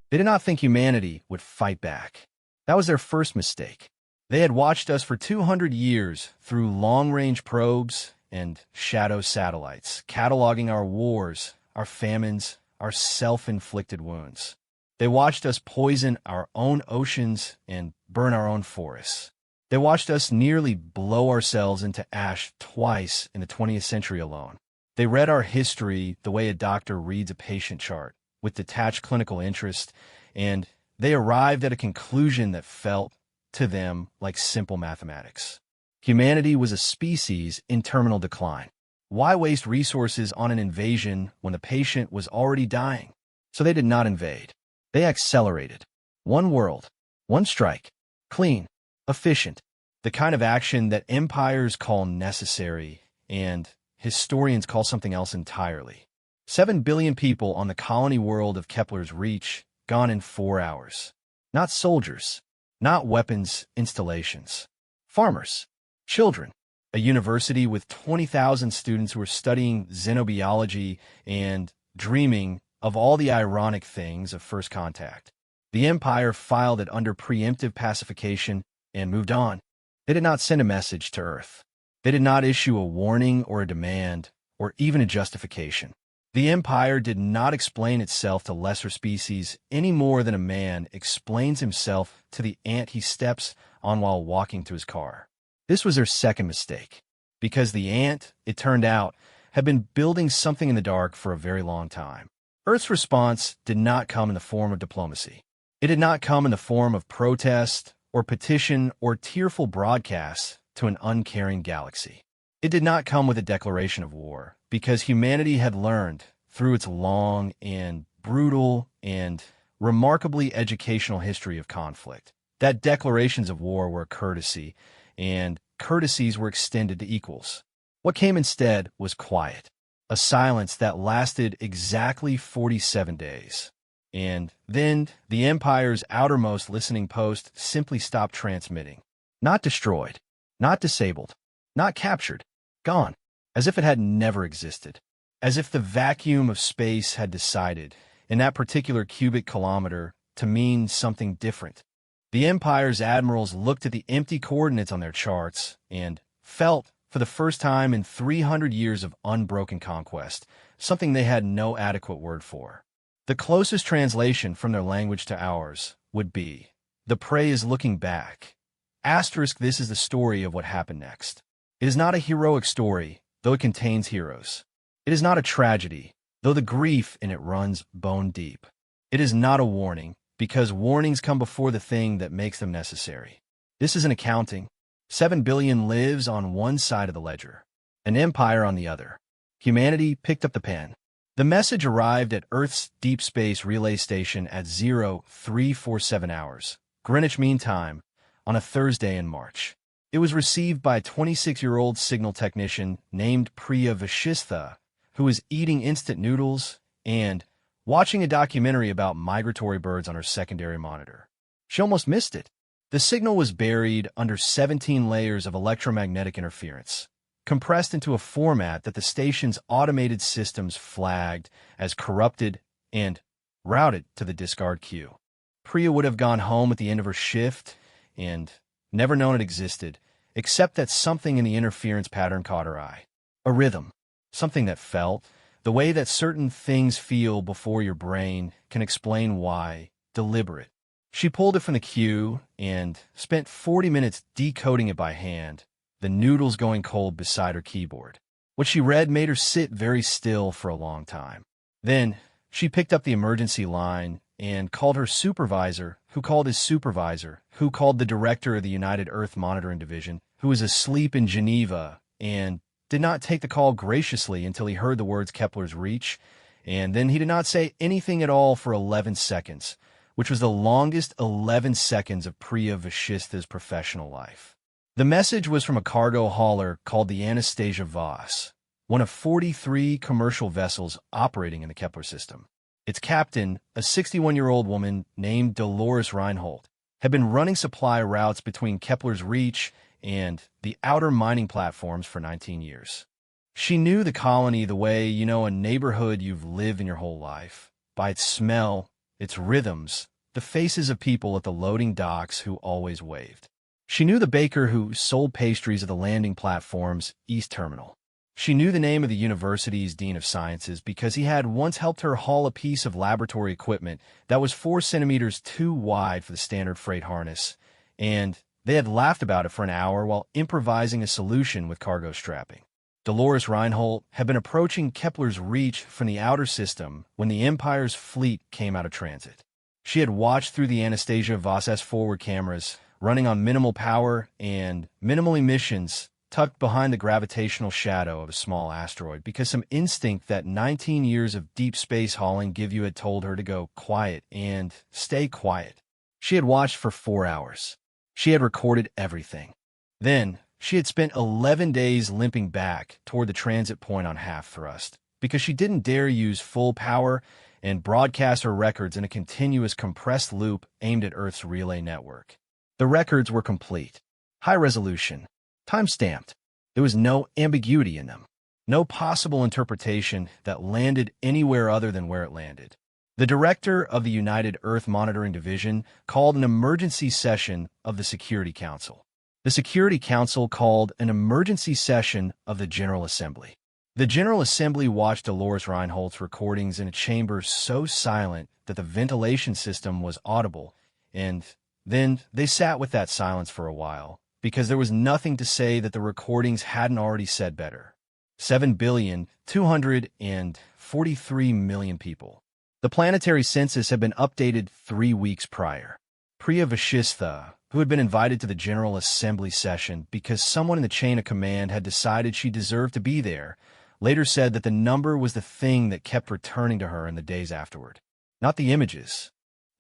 They did not think humanity would fight back. That was their first mistake. They had watched us for 200 years through long-range probes and shadow satellites, cataloging our wars, our famines, our self-inflicted wounds. They watched us poison our own oceans and burn our own forests. They watched us nearly blow ourselves into ash twice in the 20th century alone. They read our history the way a doctor reads a patient chart, with detached clinical interest, and they arrived at a conclusion that felt, to them, like simple mathematics. Humanity was a species in terminal decline. Why waste resources on an invasion when the patient was already dying? So they did not invade. They accelerated. One world, one strike, clean, efficient, the kind of action that empires call necessary and historians call something else entirely. 7 billion people on the colony world of Kepler's reach, gone in 4 hours. Not soldiers, not weapons installations. Farmers, children, a university with 20,000 students who are studying xenobiology and dreaming of all the ironic things of first contact. The empire filed it under preemptive pacification and moved on. They did not send a message to Earth. They did not issue a warning or a demand or even a justification. The empire did not explain itself to lesser species any more than a man explains himself to the ant he steps on while walking to his car. This was their second mistake, because the ant, it turned out, had been building something in the dark for a very long time. Earth's response did not come in the form of diplomacy. It did not come in the form of protest or petition or tearful broadcasts to an uncaring galaxy. It did not come with a declaration of war, because humanity had learned, through its long and brutal and remarkably educational history of conflict, that declarations of war were a courtesy, and courtesies were extended to equals. What came instead was quiet, a silence that lasted exactly 47 days. And then the Empire's outermost listening post simply stopped transmitting. Not destroyed, not disabled, not captured, gone, as if it had never existed. As if the vacuum of space had decided, in that particular cubic kilometer, to mean something different. The Empire's admirals looked at the empty coordinates on their charts and felt, for the first time in 300 years of unbroken conquest, something they had no adequate word for. The closest translation from their language to ours would be, "The prey is looking back." Asterisk, this is the story of what happened next. It is not a heroic story, though it contains heroes. It is not a tragedy, though the grief in it runs bone deep. It is not a warning, because warnings come before the thing that makes them necessary. This is an accounting. 7 billion lives on one side of the ledger, an empire on the other. Humanity picked up the pen. The message arrived at Earth's Deep Space Relay Station at 0347 hours, Greenwich Mean Time, on a Thursday in March. It was received by a 26-year-old signal technician named Priya Vashistha, who was eating instant noodles and watching a documentary about migratory birds on her secondary monitor. She almost missed it. The signal was buried under 17 layers of electromagnetic interference, compressed into a format that the station's automated systems flagged as corrupted and routed to the discard queue. Priya would have gone home at the end of her shift and never known it existed, except that something in the interference pattern caught her eye. A rhythm, something that felt, the way that certain things feel before your brain can explain why, deliberate. She pulled it from the queue and spent 40 minutes decoding it by hand, the noodles going cold beside her keyboard. What she read made her sit very still for a long time. Then, she picked up the emergency line and called her supervisor, who called his supervisor, who called the director of the United Earth Monitoring Division, who was asleep in Geneva and did not take the call graciously until he heard the words Kepler's reach, and then he did not say anything at all for 11 seconds, which was the longest 11 seconds of Priya Vashistha's professional life. The message was from a cargo hauler called the Anastasia Voss, one of 43 commercial vessels operating in the Kepler system. Its captain, a 61-year-old woman named Dolores Reinhold, had been running supply routes between Kepler's reach and the outer mining platforms for 19 years. She knew the colony the way you know a neighborhood you've lived in your whole life, by its smell, its rhythms, the faces of people at the loading docks who always waved. She knew the baker who sold pastries at the landing platform's East Terminal. She knew the name of the university's Dean of Sciences because he had once helped her haul a piece of laboratory equipment that was 4 centimeters too wide for the standard freight harness, and they had laughed about it for an hour while improvising a solution with cargo strapping. Dolores Reinhold had been approaching Kepler's Reach from the outer system when the Empire's fleet came out of transit. She had watched through the Anastasia Voss forward cameras, running on minimal power and minimal emissions, tucked behind the gravitational shadow of a small asteroid, because some instinct that 19 years of deep space hauling give you had told her to go quiet and stay quiet. She had watched for 4 hours. She had recorded everything. Then, she had spent 11 days limping back toward the transit point on half thrust, because she didn't dare use full power and broadcast her records in a continuous compressed loop aimed at Earth's relay network. The records were complete, high resolution, time-stamped. There was no ambiguity in them, no possible interpretation that landed anywhere other than where it landed. The director of the United Earth Monitoring Division called an emergency session of the Security Council. The Security Council called an emergency session of the General Assembly. The General Assembly watched Dolores Reinhold's recordings in a chamber so silent that the ventilation system was audible, and then they sat with that silence for a while, because there was nothing to say that the recordings hadn't already said better. 7,243,000,000 people. The planetary census had been updated 3 weeks prior. Priya Vashistha, who had been invited to the General Assembly session because someone in the chain of command had decided she deserved to be there, later said that the number was the thing that kept returning to her in the days afterward. Not the images,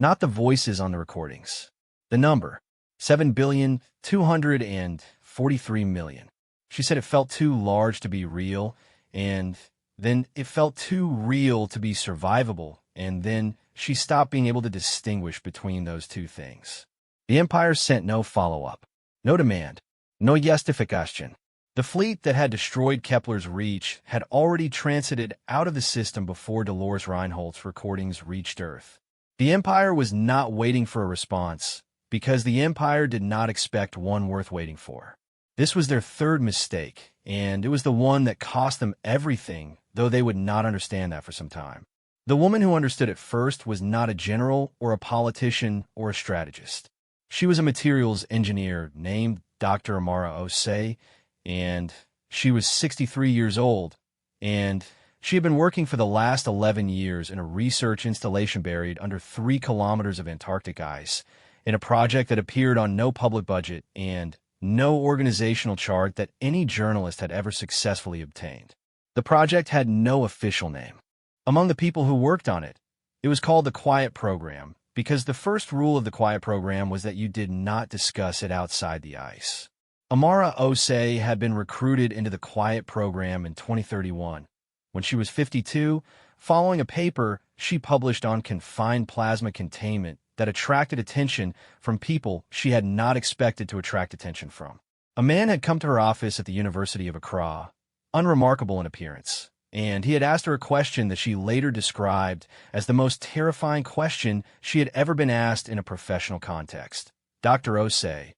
not the voices on the recordings. The number, 7,243,000,000. She said it felt too large to be real, and then it felt too real to be survivable, and then she stopped being able to distinguish between those two things. The Empire sent no follow-up, no demand, no justification. The fleet that had destroyed Kepler's Reach had already transited out of the system before Dolores Reinhold's recordings reached Earth. The Empire was not waiting for a response, because the Empire did not expect one worth waiting for. This was their third mistake, and it was the one that cost them everything, though they would not understand that for some time. The woman who understood it first was not a general or a politician or a strategist. She was a materials engineer named Dr. Amara Osei, and she was 63 years old, and she had been working for the last 11 years in a research installation buried under 3 kilometers of Antarctic ice, in a project that appeared on no public budget and no organizational chart that any journalist had ever successfully obtained. The project had no official name. Among the people who worked on it, it was called the Quiet Program, because the first rule of the Quiet Program was that you did not discuss it outside the ice. Amara Osei had been recruited into the Quiet Program in 2031, when she was 52, following a paper she published on confined plasma containment that attracted attention from people she had not expected to attract attention from. A man had come to her office at the University of Accra, unremarkable in appearance, and he had asked her a question that she later described as the most terrifying question she had ever been asked in a professional context. Dr. Osei,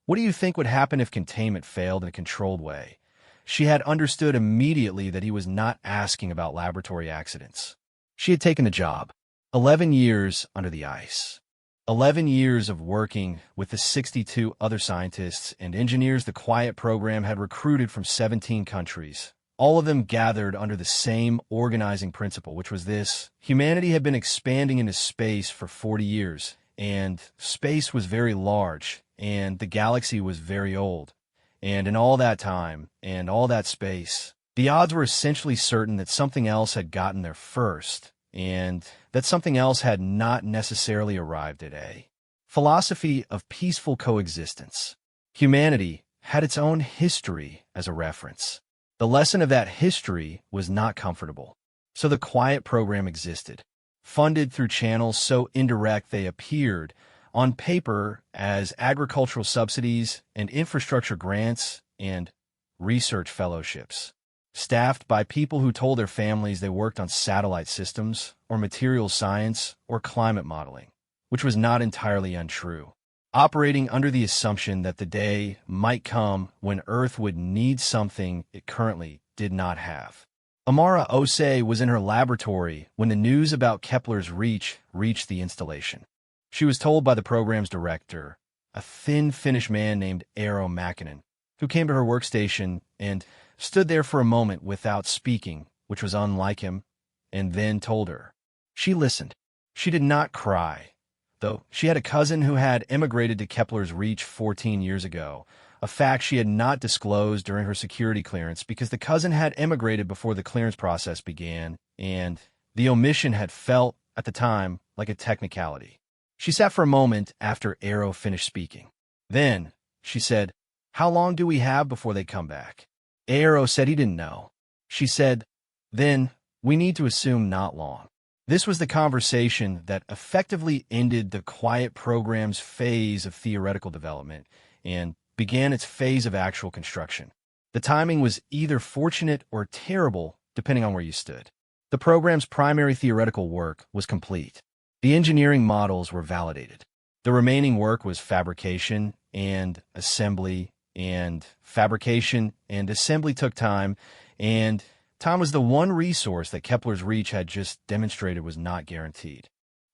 what do you think would happen if containment failed in a controlled way? She had understood immediately that he was not asking about laboratory accidents. She had taken the job. 11 years under the ice. 11 years of working with the 62 other scientists and engineers the Quiet Program had recruited from 17 countries, all of them gathered under the same organizing principle, which was this: humanity had been expanding into space for 40 years, and space was very large, and the galaxy was very old. And in all that time, and all that space, the odds were essentially certain that something else had gotten there first, and that something else had not necessarily arrived at a philosophy of peaceful coexistence. Humanity had its own history as a reference. The lesson of that history was not comfortable. So the Quiet Program existed, funded through channels so indirect they appeared on paper as agricultural subsidies and infrastructure grants and research fellowships. staffed by people who told their families they worked on satellite systems, or materials science, or climate modeling, which was not entirely untrue, operating under the assumption that the day might come when Earth would need something it currently did not have. Amara Osei was in her laboratory when the news about Kepler's reach reached the installation. She was told by the program's director, a thin Finnish man named Eero Mäkinen, who came to her workstation and stood there for a moment without speaking, which was unlike him, and then told her. She listened. She did not cry, though she had a cousin who had emigrated to Kepler's reach 14 years ago, a fact she had not disclosed during her security clearance because the cousin had emigrated before the clearance process began, and the omission had felt, at the time, like a technicality. She sat for a moment after Eero finished speaking. Then, she said, "How long do we have before they come back?" Eero said he didn't know. She said, "Then, we need to assume not long." This was the conversation that effectively ended the quiet program's phase of theoretical development and began its phase of actual construction. The timing was either fortunate or terrible, depending on where you stood. The program's primary theoretical work was complete. The engineering models were validated. The remaining work was fabrication and assembly, and fabrication and assembly took time, and time was the one resource that Kepler's reach had just demonstrated was not guaranteed.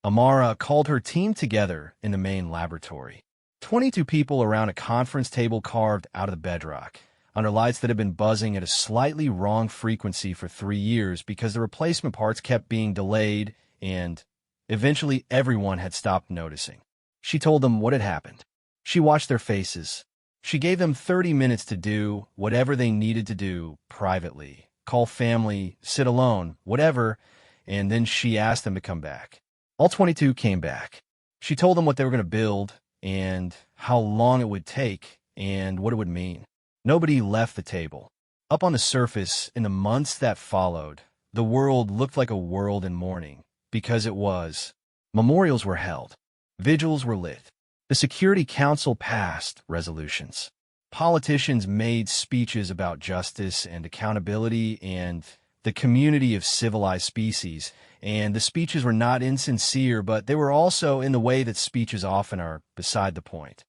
Amara called her team together in the main laboratory. 22 people around a conference table carved out of the bedrock, under lights that had been buzzing at a slightly wrong frequency for 3 years because the replacement parts kept being delayed, and eventually everyone had stopped noticing. She told them what had happened. She watched their faces. She gave them 30 minutes to do whatever they needed to do privately, call family, sit alone, whatever, and then she asked them to come back. All 22 came back. She told them what they were going to build, and how long it would take, and what it would mean. Nobody left the table. Up on the surface, in the months that followed, the world looked like a world in mourning, because it was. Memorials were held. Vigils were lit. The Security Council passed resolutions. Politicians made speeches about justice and accountability and the community of civilized species, and the speeches were not insincere, but they were also in the way that speeches often are, beside the point.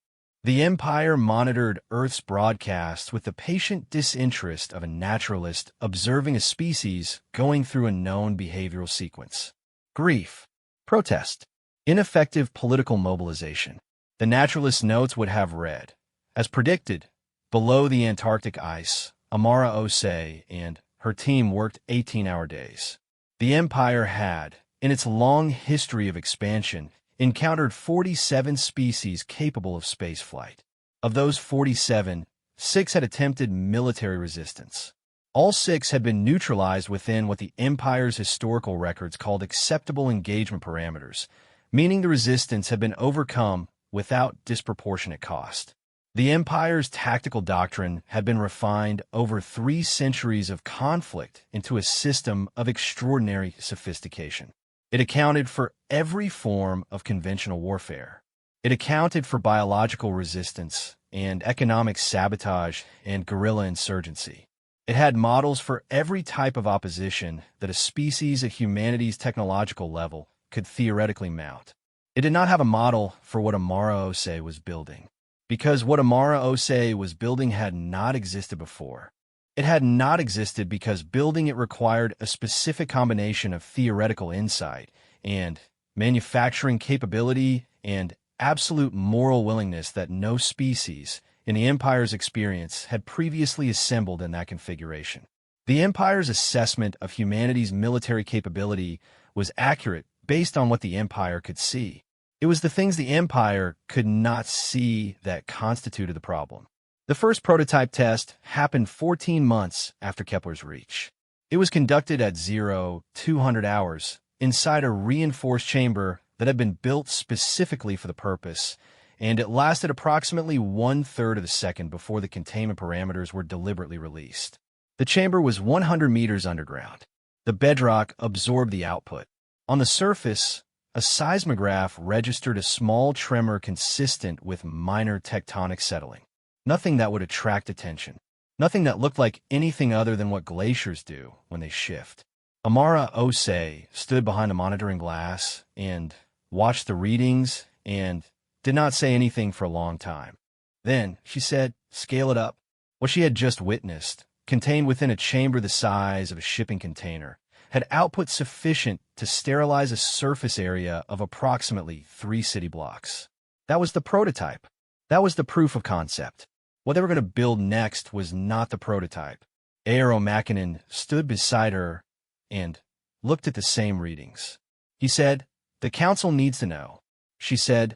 The Empire monitored Earth's broadcasts with the patient disinterest of a naturalist observing a species going through a known behavioral sequence. Grief, protest, ineffective political mobilization. The naturalist's notes would have read, as predicted, below the Antarctic ice, Amara Osei and her team worked 18-hour days. The Empire had, in its long history of expansion, encountered 47 species capable of spaceflight. Of those 47, 6 had attempted military resistance. All 6 had been neutralized within what the Empire's historical records called acceptable engagement parameters, meaning the resistance had been overcome without disproportionate cost. The Empire's tactical doctrine had been refined over 3 centuries of conflict into a system of extraordinary sophistication. It accounted for every form of conventional warfare. It accounted for biological resistance and economic sabotage and guerrilla insurgency. It had models for every type of opposition that a species at humanity's technological level could theoretically mount. It did not have a model for what Amara Osei was building, because what Amara Osei was building had not existed before. It had not existed because building it required a specific combination of theoretical insight and manufacturing capability and absolute moral willingness that no species, in the Empire's experience, had previously assembled in that configuration. The Empire's assessment of humanity's military capability was accurate based on what the Empire could see. It was the things the Empire could not see that constituted the problem. The first prototype test happened 14 months after Kepler's reach. It was conducted at 200 hours inside a reinforced chamber that had been built specifically for the purpose, and it lasted approximately 1/3 of a second before the containment parameters were deliberately released. The chamber was 100 meters underground. The bedrock absorbed the output. On the surface, a seismograph registered a small tremor consistent with minor tectonic settling. Nothing that would attract attention. Nothing that looked like anything other than what glaciers do when they shift. Amara Osei stood behind a monitoring glass and watched the readings and did not say anything for a long time. Then she said, "Scale it up." What she had just witnessed, contained within a chamber the size of a shipping container, had output sufficient to sterilize a surface area of approximately 3 city blocks. That was the prototype. That was the proof of concept. What they were going to build next was not the prototype. Eero Mäkinen stood beside her and looked at the same readings. He said, "The council needs to know." She said,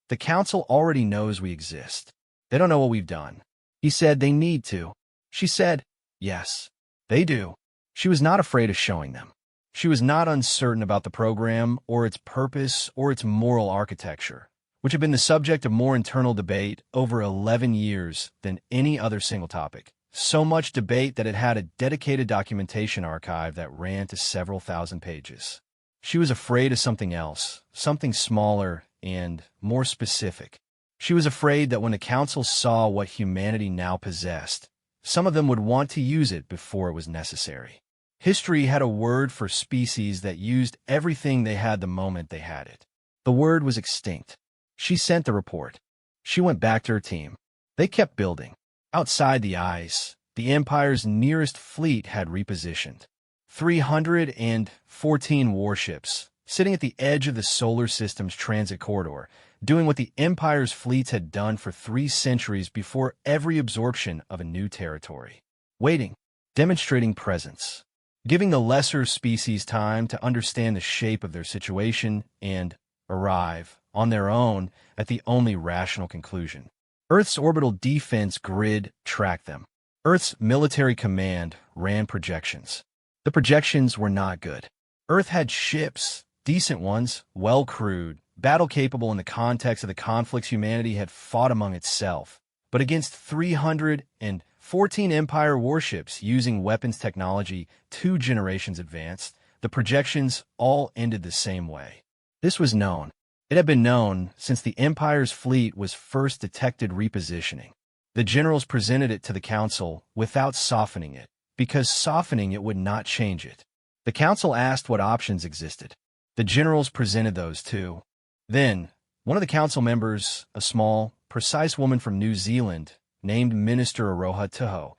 "The council already knows we exist. They don't know what we've done." He said, "They need to." She said, "Yes, they do." She was not afraid of showing them. She was not uncertain about the program or its purpose or its moral architecture, which had been the subject of more internal debate over 11 years than any other single topic. So much debate that it had a dedicated documentation archive that ran to several thousand pages. She was afraid of something else, something smaller and more specific. She was afraid that when the council saw what humanity now possessed, some of them would want to use it before it was necessary. History had a word for species that used everything they had the moment they had it. The word was extinct. She sent the report. She went back to her team. They kept building. Outside the ice, the Empire's nearest fleet had repositioned. 314 warships, sitting at the edge of the solar system's transit corridor, doing what the Empire's fleets had done for 3 centuries before every absorption of a new territory. Waiting, demonstrating presence, giving the lesser species time to understand the shape of their situation and arrive, on their own, at the only rational conclusion. Earth's orbital defense grid tracked them. Earth's military command ran projections. The projections were not good. Earth had ships, decent ones, well-crewed, battle-capable in the context of the conflicts humanity had fought among itself, but against 314 Empire warships using weapons technology 2 generations advanced, the projections all ended the same way. This was known. It had been known since the Empire's fleet was first detected repositioning. The generals presented it to the council without softening it, because softening it would not change it. The council asked what options existed. The generals presented those too. Then, one of the council members, a small, precise woman from New Zealand, named Minister Aroha Tuho,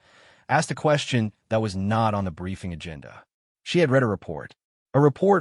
asked a question that was not on the briefing agenda. She had read a report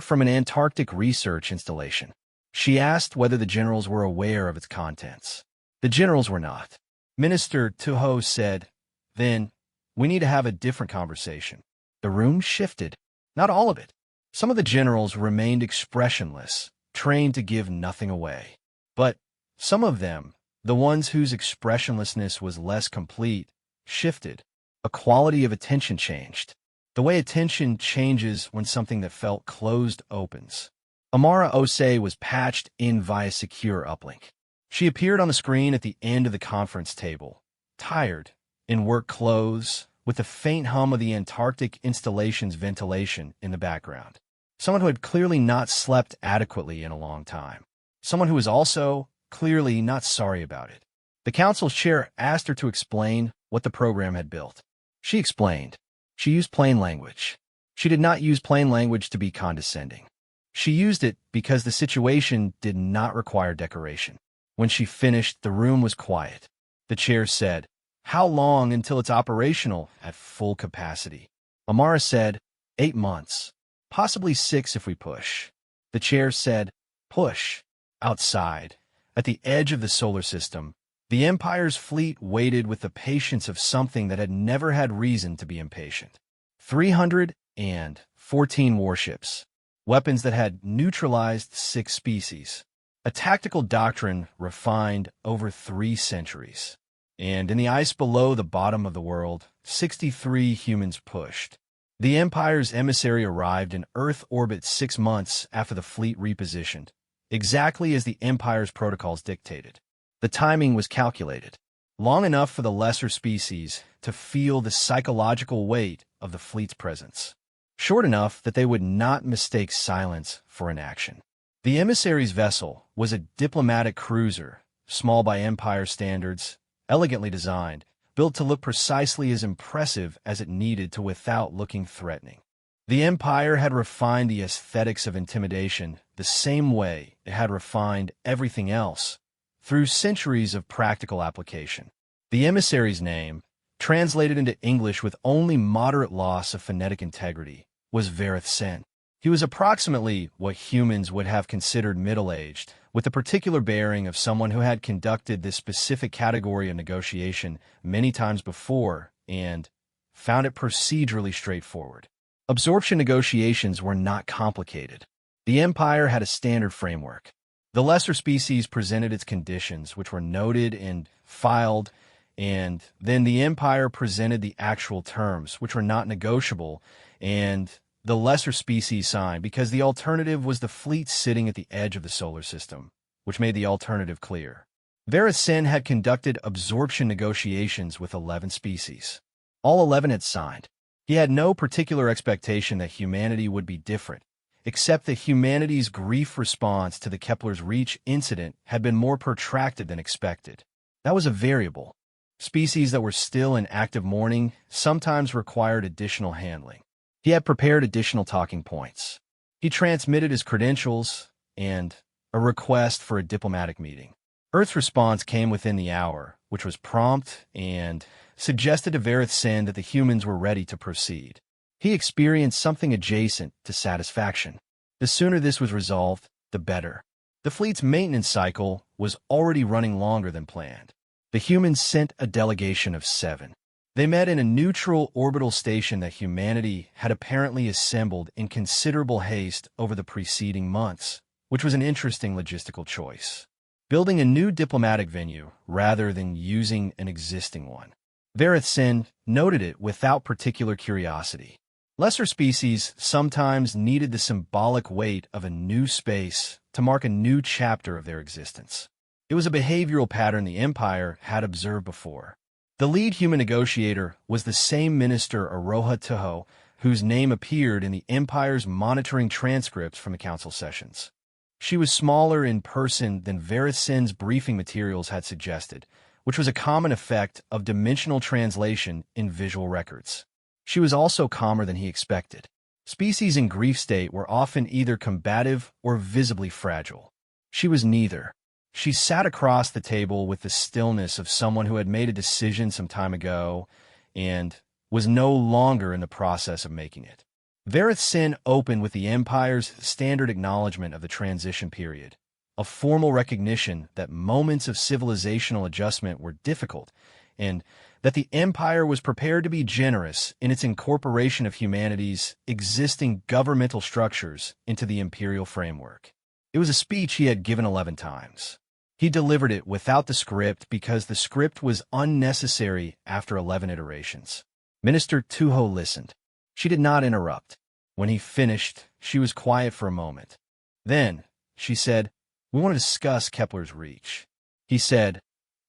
from an Antarctic research installation. She asked whether the generals were aware of its contents. The generals were not. Minister Tuho said, "Then, we need to have a different conversation." The room shifted. Not all of it. Some of the generals remained expressionless, trained to give nothing away. But some of them, the ones whose expressionlessness was less complete, shifted. A quality of attention changed. The way attention changes when something that felt closed opens. Amara Osei was patched in via secure uplink. She appeared on the screen at the end of the conference table, tired, in work clothes, with the faint hum of the Antarctic installation's ventilation in the background. Someone who had clearly not slept adequately in a long time. Someone who was also clearly not sorry about it. The council's chair asked her to explain what the program had built. She explained. She used plain language. She did not use plain language to be condescending. She used it because the situation did not require decoration. When she finished, the room was quiet. The chair said, "How long until it's operational at full capacity?" Amara said, 8 months. Possibly 6 if we push. The chair said, "Push." Outside, at the edge of the solar system, the Empire's fleet waited with the patience of something that had never had reason to be impatient. 314 warships. Weapons that had neutralized 6 species. A tactical doctrine refined over 3 centuries. And in the ice below the bottom of the world, 63 humans pushed. The Empire's emissary arrived in Earth orbit 6 months after the fleet repositioned, exactly as the Empire's protocols dictated. The timing was calculated, long enough for the lesser species to feel the psychological weight of the fleet's presence. Short enough that they would not mistake silence for inaction. The emissary's vessel was a diplomatic cruiser, small by Empire standards, elegantly designed, built to look precisely as impressive as it needed to without looking threatening. The Empire had refined the aesthetics of intimidation the same way it had refined everything else, through centuries of practical application. The emissary's name, translated into English with only moderate loss of phonetic integrity, was Vareth Sin. He was approximately what humans would have considered middle-aged, with the particular bearing of someone who had conducted this specific category of negotiation many times before and found it procedurally straightforward. Absorption negotiations were not complicated. The Empire had a standard framework. The lesser species presented its conditions, which were noted and filed, and then the Empire presented the actual terms, which were not negotiable, and the lesser species signed, because the alternative was the fleet sitting at the edge of the solar system, which made the alternative clear. Vareth Sin had conducted absorption negotiations with 11 species. All 11 had signed. He had no particular expectation that humanity would be different, except that humanity's grief response to the Kepler's Reach incident had been more protracted than expected. That was a variable. Species that were still in active mourning sometimes required additional handling. He had prepared additional talking points. He transmitted his credentials and a request for a diplomatic meeting. Earth's response came within the hour, which was prompt and suggested to Vareth Sin that the humans were ready to proceed. He experienced something adjacent to satisfaction. The sooner this was resolved, the better. The fleet's maintenance cycle was already running longer than planned. The humans sent a delegation of 7. They met in a neutral orbital station that humanity had apparently assembled in considerable haste over the preceding months, which was an interesting logistical choice. Building a new diplomatic venue rather than using an existing one. Vareth Sin noted it without particular curiosity. Lesser species sometimes needed the symbolic weight of a new space to mark a new chapter of their existence. It was a behavioral pattern the Empire had observed before. The lead human negotiator was the same minister Aroha Tuho, whose name appeared in the Empire's monitoring transcripts from the council sessions. She was smaller in person than Vareth Sin's briefing materials had suggested, which was a common effect of dimensional translation in visual records. She was also calmer than he expected. Species in grief state were often either combative or visibly fragile. She was neither. She sat across the table with the stillness of someone who had made a decision some time ago and was no longer in the process of making it. Vareth Sin opened with the Empire's standard acknowledgement of the transition period, a formal recognition that moments of civilizational adjustment were difficult and that the Empire was prepared to be generous in its incorporation of humanity's existing governmental structures into the imperial framework. It was a speech he had given 11 times. He delivered it without the script because the script was unnecessary after 11 iterations. Minister Tuho listened. She did not interrupt. When he finished, she was quiet for a moment. Then, she said, "We want to discuss Kepler's Reach." He said,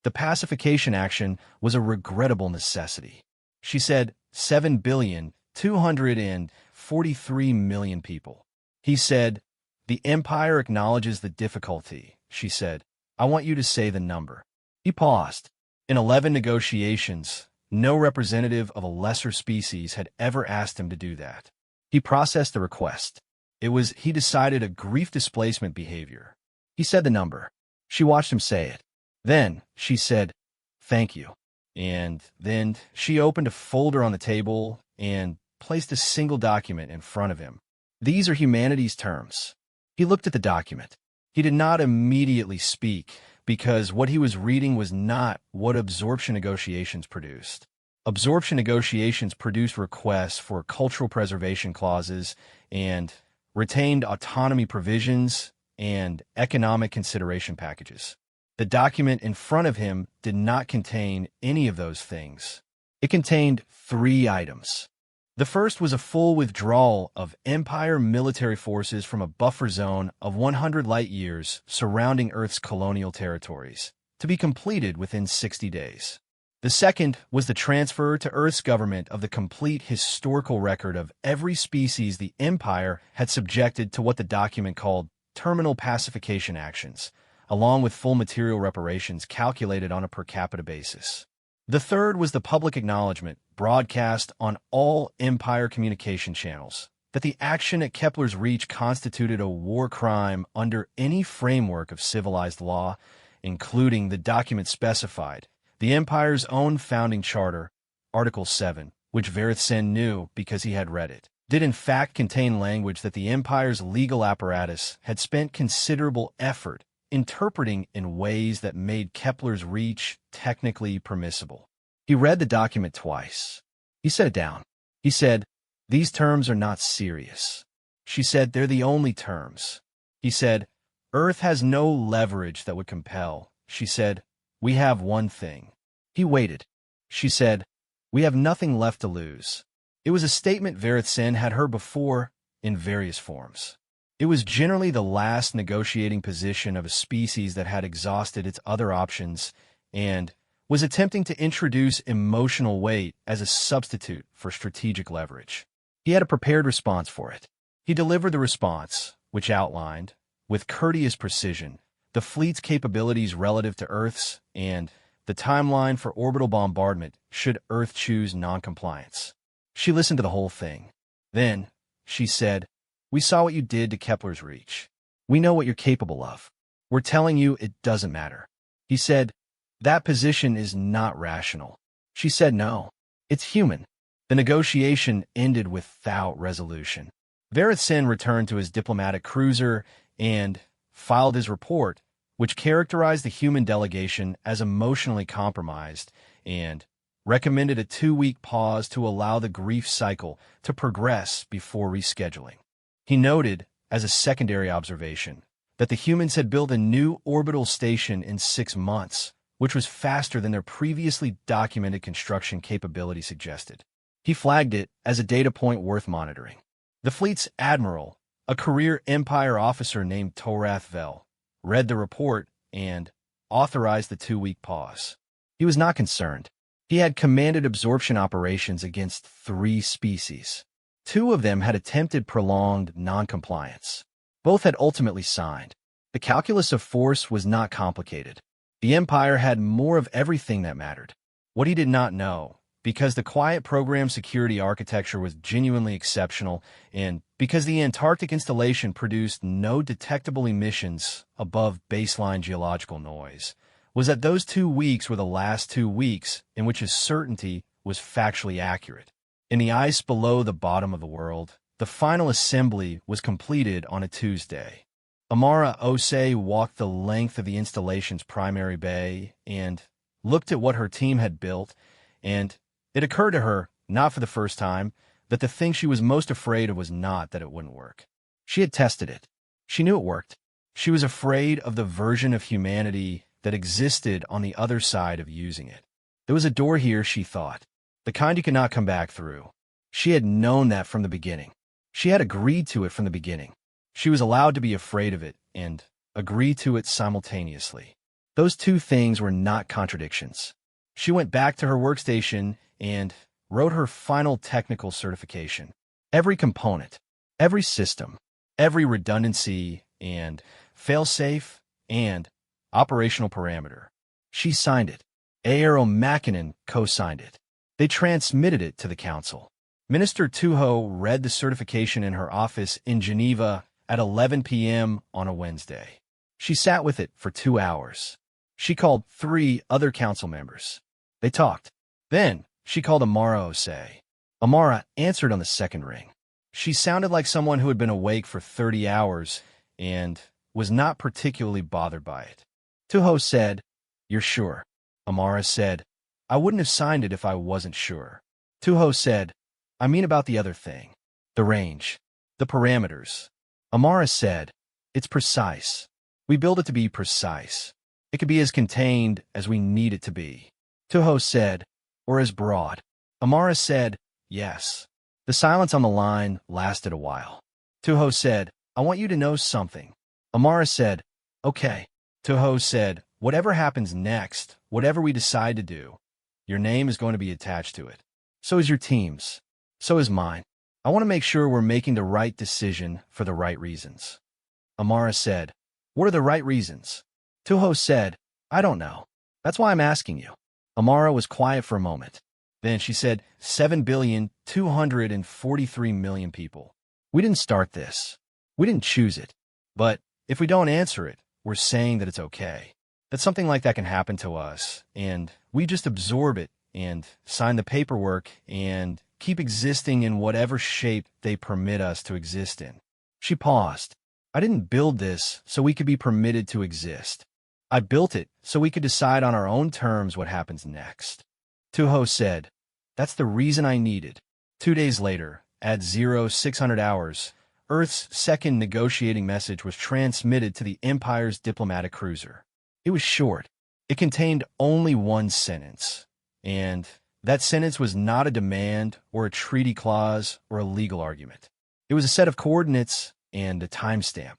"The pacification action was a regrettable necessity." She said, 7,243,000,000 people. He said, "The Empire acknowledges the difficulty." She said, "I want you to say the number." He paused. In 11 negotiations, no representative of a lesser species had ever asked him to do that. He processed the request. He decided a grief displacement behavior. He said the number. She watched him say it. Then she said, "Thank you." And then she opened a folder on the table and placed a single document in front of him. These are humanity's terms. He looked at the document. He did not immediately speak because what he was reading was not what absorption negotiations produced. Absorption negotiations produced requests for cultural preservation clauses and retained autonomy provisions and economic consideration packages. The document in front of him did not contain any of those things. It contained 3 items. The first was a full withdrawal of Empire military forces from a buffer zone of 100 light-years surrounding Earth's colonial territories, to be completed within 60 days. The second was the transfer to Earth's government of the complete historical record of every species the Empire had subjected to what the document called terminal pacification actions, along with full material reparations calculated on a per capita basis. The third was the public acknowledgement, broadcast on all Empire communication channels, that the action at Kepler's Reach constituted a war crime under any framework of civilized law, including the document specified, the Empire's own founding charter, Article 7, which Veritsen knew because he had read it, did in fact contain language that the Empire's legal apparatus had spent considerable effort interpreting in ways that made Kepler's Reach technically permissible. He read the document twice. He set it down. He said, "These terms are not serious." She said, "They're the only terms." He said, "Earth has no leverage that would compel." She said, "We have one thing." He waited. She said, "We have nothing left to lose." It was a statement Veritsen had heard before in various forms. It was generally the last negotiating position of a species that had exhausted its other options and was attempting to introduce emotional weight as a substitute for strategic leverage. He had a prepared response for it. He delivered the response, which outlined, with courteous precision, the fleet's capabilities relative to Earth's and the timeline for orbital bombardment should Earth choose noncompliance. She listened to the whole thing. Then, she said, "We saw what you did to Kepler's Reach. We know what you're capable of. We're telling you it doesn't matter." He said, "That position is not rational." She said, "No, it's human." The negotiation ended without resolution. Veritsen returned to his diplomatic cruiser and filed his report, which characterized the human delegation as emotionally compromised and recommended a 2-week pause to allow the grief cycle to progress before rescheduling. He noted, as a secondary observation, that the humans had built a new orbital station in 6 months, which was faster than their previously documented construction capability suggested. He flagged it as a data point worth monitoring. The fleet's admiral, a career Empire officer named Torath Vel, read the report and authorized the 2-week pause. He was not concerned. He had commanded absorption operations against 3 species. 2 of them had attempted prolonged noncompliance. Both had ultimately signed. The calculus of force was not complicated. The Empire had more of everything that mattered. What he did not know, because the quiet program security architecture was genuinely exceptional, and because the Antarctic installation produced no detectable emissions above baseline geological noise, was that those 2 weeks were the last 2 weeks in which his certainty was factually accurate. In the ice below the bottom of the world, the final assembly was completed on a Tuesday. Amara Osei walked the length of the installation's primary bay and looked at what her team had built, and it occurred to her, not for the first time, that the thing she was most afraid of was not that it wouldn't work. She had tested it. She knew it worked. She was afraid of the version of humanity that existed on the other side of using it. There was a door here, she thought. The kind you could not come back through. She had known that from the beginning. She had agreed to it from the beginning. She was allowed to be afraid of it and agree to it simultaneously. Those 2 things were not contradictions. She went back to her workstation and wrote her final technical certification. Every component, every system, every redundancy and failsafe and operational parameter. She signed it. Eero Mäkinen co-signed it. They transmitted it to the council. Minister Tuho read the certification in her office in Geneva at 11 p.m. on a Wednesday. She sat with it for 2 hours. She called 3 other council members. They talked. Then she called Amara Osei. Amara answered on the second ring. She sounded like someone who had been awake for 30 hours and was not particularly bothered by it. Tuho said, "You're sure?" Amara said, "I wouldn't have signed it if I wasn't sure." Tuho said, "I mean about the other thing. The range. The parameters." Amara said, "It's precise. We build it to be precise. It could be as contained as we need it to be." Tuho said, "Or as broad." Amara said, "Yes." The silence on the line lasted a while. Tuho said, "I want you to know something." Amara said, "Okay." Tuho said, "Whatever happens next, whatever we decide to do, your name is going to be attached to it. So is your team's. So is mine. I want to make sure we're making the right decision for the right reasons." Amara said, "What are the right reasons?" Tuho said, "I don't know. That's why I'm asking you." Amara was quiet for a moment. Then she said, 7,243,000,000 people. We didn't start this. We didn't choose it. But if we don't answer it, we're saying that it's okay. That something like that can happen to us, and we just absorb it and sign the paperwork and keep existing in whatever shape they permit us to exist in. She paused. I didn't build this so we could be permitted to exist. I built it so we could decide on our own terms what happens next. Tuho said, that's the reason I needed. 2 days later, at 0600 hours, Earth's second negotiating message was transmitted to the Empire's diplomatic cruiser. It was short. It contained only one sentence, and that sentence was not a demand or a treaty clause or a legal argument. It was a set of coordinates and a timestamp.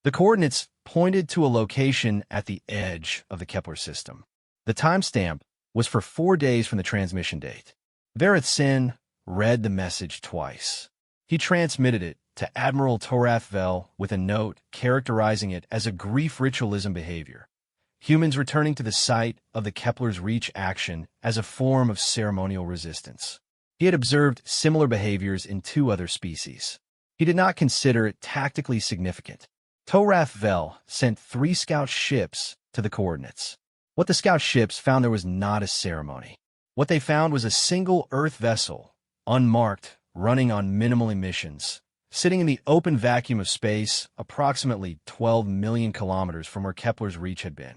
The coordinates pointed to a location at the edge of the Kepler system. The timestamp was for 4 days from the transmission date. Vareth Sin read the message twice. He transmitted it to Admiral Torath Vel with a note characterizing it as a grief ritualism behavior. Humans returning to the site of the Kepler's reach action as a form of ceremonial resistance. He had observed similar behaviors in 2 other species. He did not consider it tactically significant. Torath Vel sent 3 scout ships to the coordinates. What the scout ships found there was not a ceremony. What they found was a single Earth vessel, unmarked, running on minimal emissions, sitting in the open vacuum of space approximately 12 million kilometers from where Kepler's reach had been.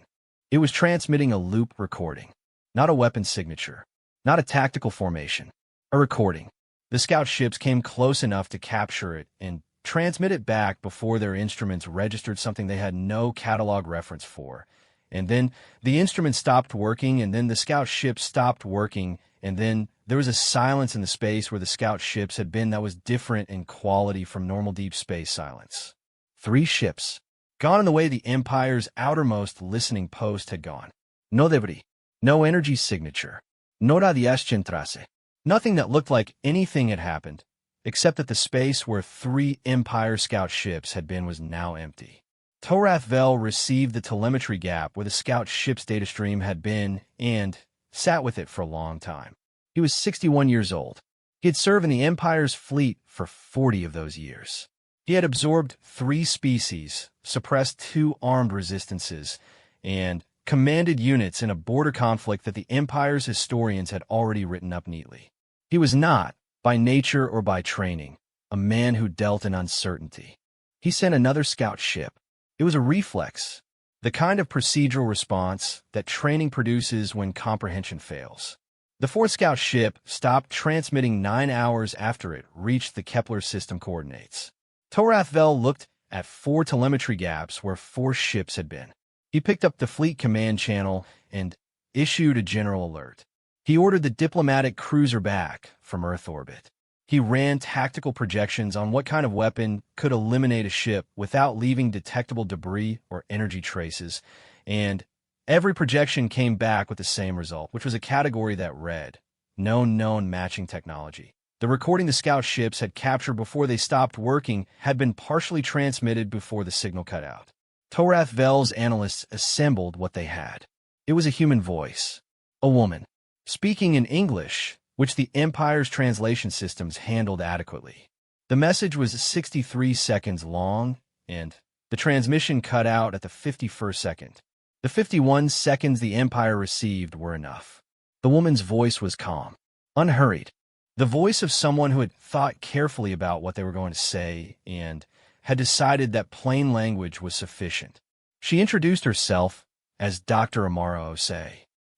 It was transmitting a loop recording, not a weapon signature, not a tactical formation, a recording. The scout ships came close enough to capture it and transmit it back before their instruments registered something they had no catalog reference for. And then the instrument stopped working, and then the scout ships stopped working, and then there was a silence in the space where the scout ships had been that was different in quality from normal deep space silence. 3 ships, gone in the way the Empire's outermost listening post had gone. No debris, no energy signature, no radiation trace. Nothing that looked like anything had happened, except that the space where 3 Empire scout ships had been was now empty. Torath Vel received the telemetry gap where the scout ship's data stream had been and sat with it for a long time. He was 61 years old. He had served in the Empire's fleet for 40 of those years. He had absorbed 3 species, suppressed 2 armed resistances, and commanded units in a border conflict that the Empire's historians had already written up neatly. He was not, by nature or by training, a man who dealt in uncertainty. He sent another scout ship. It was a reflex, the kind of procedural response that training produces when comprehension fails. The 4th scout ship stopped transmitting 9 hours after it reached the Kepler system coordinates. Torath Vel looked at 4 telemetry gaps where 4 ships had been. He picked up the fleet command channel and issued a general alert. He ordered the diplomatic cruiser back from Earth orbit. He ran tactical projections on what kind of weapon could eliminate a ship without leaving detectable debris or energy traces, and every projection came back with the same result, which was a category that read, no known matching technology. The recording the scout ships had captured before they stopped working had been partially transmitted before the signal cut out. Torath Vel's analysts assembled what they had. It was a human voice, a woman, speaking in English, which the Empire's translation systems handled adequately. The message was 63 seconds long, and the transmission cut out at the 51st second. The 51 seconds the Empire received were enough. The woman's voice was calm, unhurried, the voice of someone who had thought carefully about what they were going to say and had decided that plain language was sufficient. She introduced herself as Dr. Amara Osei.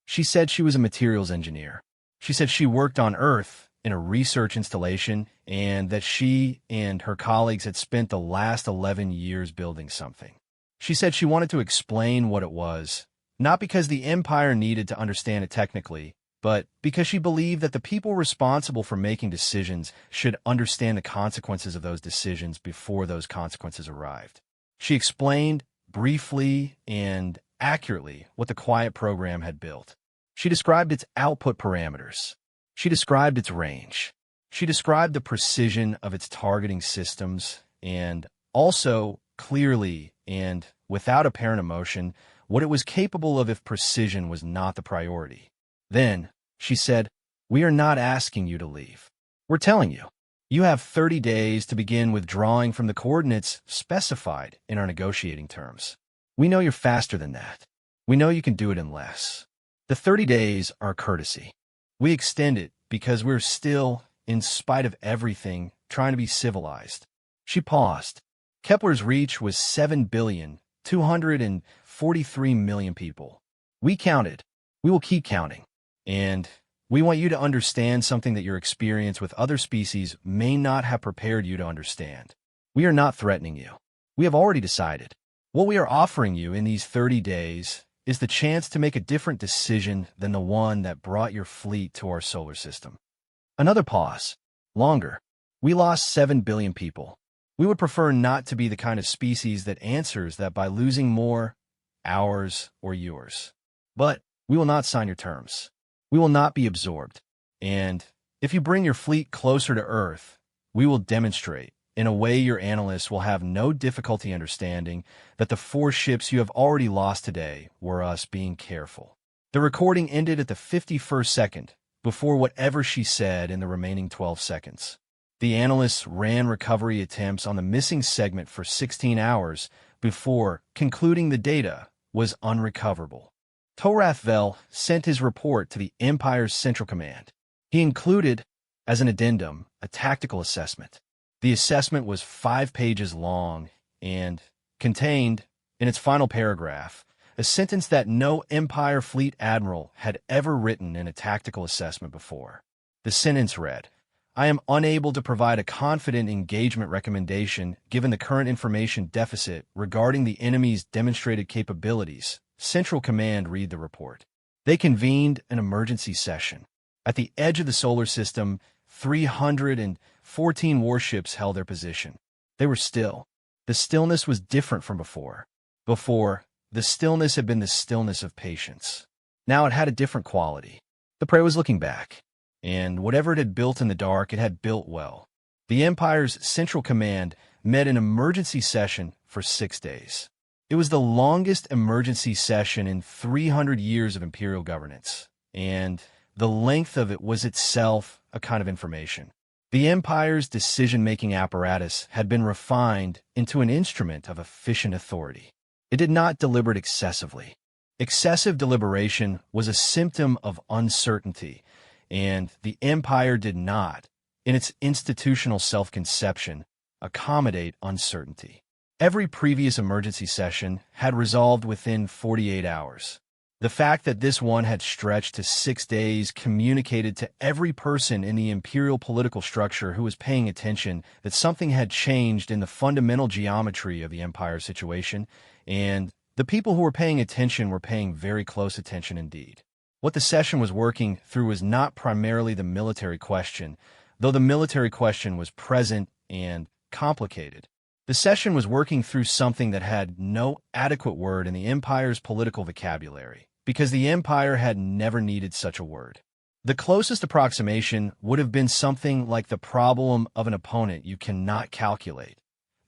She said she was a materials engineer. She said she worked on Earth in a research installation and that she and her colleagues had spent the last 11 years building something. She said she wanted to explain what it was, not because the Empire needed to understand it technically, but because she believed that the people responsible for making decisions should understand the consequences of those decisions before those consequences arrived. She explained briefly and accurately what the Quiet program had built. She described its output parameters. She described its range. She described the precision of its targeting systems and also clearly and without apparent emotion what it was capable of if precision was not the priority. Then, she said, "We are not asking you to leave. We're telling you. You have 30 days to begin withdrawing from the coordinates specified in our negotiating terms. We know you're faster than that. We know you can do it in less. The 30 days are a courtesy. We extend it because we're still, in spite of everything, trying to be civilized." She paused. Kepler's reach was 7,243,000,000 people. We counted. We will keep counting. And we want you to understand something that your experience with other species may not have prepared you to understand. We are not threatening you. We have already decided. What we are offering you in these 30 days is the chance to make a different decision than the one that brought your fleet to our solar system. Another pause. Longer. We lost 7 billion people. We would prefer not to be the kind of species that answers that by losing more, ours or yours. But we will not sign your terms. We will not be absorbed. And if you bring your fleet closer to Earth, we will demonstrate, in a way your analysts will have no difficulty understanding, that the 4 ships you have already lost today were us being careful. The recording ended at the 51st second, before whatever she said in the remaining 12 seconds. The analysts ran recovery attempts on the missing segment for 16 hours before concluding the data was unrecoverable. Torathvel sent his report to the Empire's Central Command. He included, as an addendum, a tactical assessment. The assessment was 5 pages long and contained, in its final paragraph, a sentence that no Empire fleet admiral had ever written in a tactical assessment before. The sentence read, "I am unable to provide a confident engagement recommendation given the current information deficit regarding the enemy's demonstrated capabilities. Central Command read the report." They convened an emergency session. At the edge of the solar system, 314 warships held their position. They were still. The stillness was different from before. Before, the stillness had been the stillness of patience. Now it had a different quality. The prey was looking back, and whatever it had built in the dark, it had built well. The Empire's Central Command met an emergency session for 6 days. It was the longest emergency session in 300 years of imperial governance, and the length of it was itself a kind of information. The Empire's decision-making apparatus had been refined into an instrument of efficient authority. It did not deliberate excessively. Excessive deliberation was a symptom of uncertainty, and the Empire did not, in its institutional self-conception, accommodate uncertainty. Every previous emergency session had resolved within 48 hours. The fact that this one had stretched to 6 days communicated to every person in the imperial political structure who was paying attention that something had changed in the fundamental geometry of the Empire situation, and the people who were paying attention were paying very close attention indeed. What the session was working through was not primarily the military question, though the military question was present and complicated. The session was working through something that had no adequate word in the Empire's political vocabulary, because the Empire had never needed such a word. The closest approximation would have been something like the problem of an opponent you cannot calculate.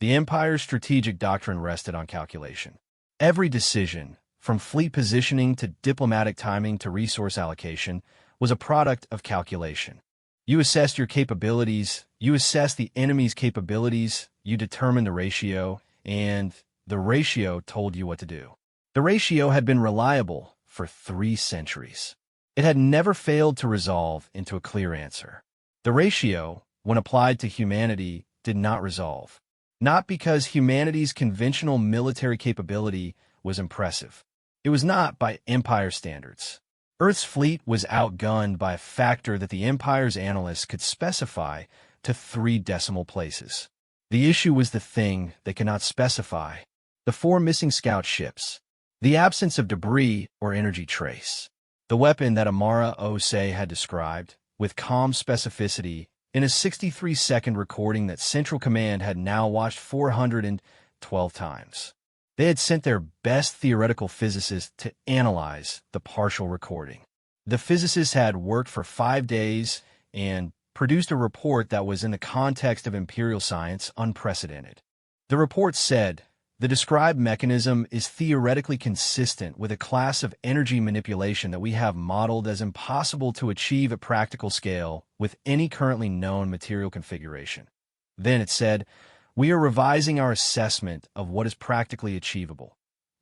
The Empire's strategic doctrine rested on calculation. Every decision, from fleet positioning to diplomatic timing to resource allocation, was a product of calculation. You assessed your capabilities, you assessed the enemy's capabilities, you determined the ratio, and the ratio told you what to do. The ratio had been reliable for 3 centuries. It had never failed to resolve into a clear answer. The ratio, when applied to humanity, did not resolve. Not because humanity's conventional military capability was impressive. It was not by Empire standards. Earth's fleet was outgunned by a factor that the Empire's analysts could specify to 3 decimal places. The issue was the thing they could not specify: the 4 missing scout ships, the absence of debris or energy trace, the weapon that Amara Ose had described, with calm specificity, in a 63-second recording that Central Command had now watched 412 times. They had sent their best theoretical physicists to analyze the partial recording. The physicists had worked for 5 days and produced a report that was, in the context of imperial science, unprecedented. The report said, The described mechanism is theoretically consistent with a class of energy manipulation that we have modeled as impossible to achieve at practical scale with any currently known material configuration. Then it said, "We are revising our assessment of what is practically achievable."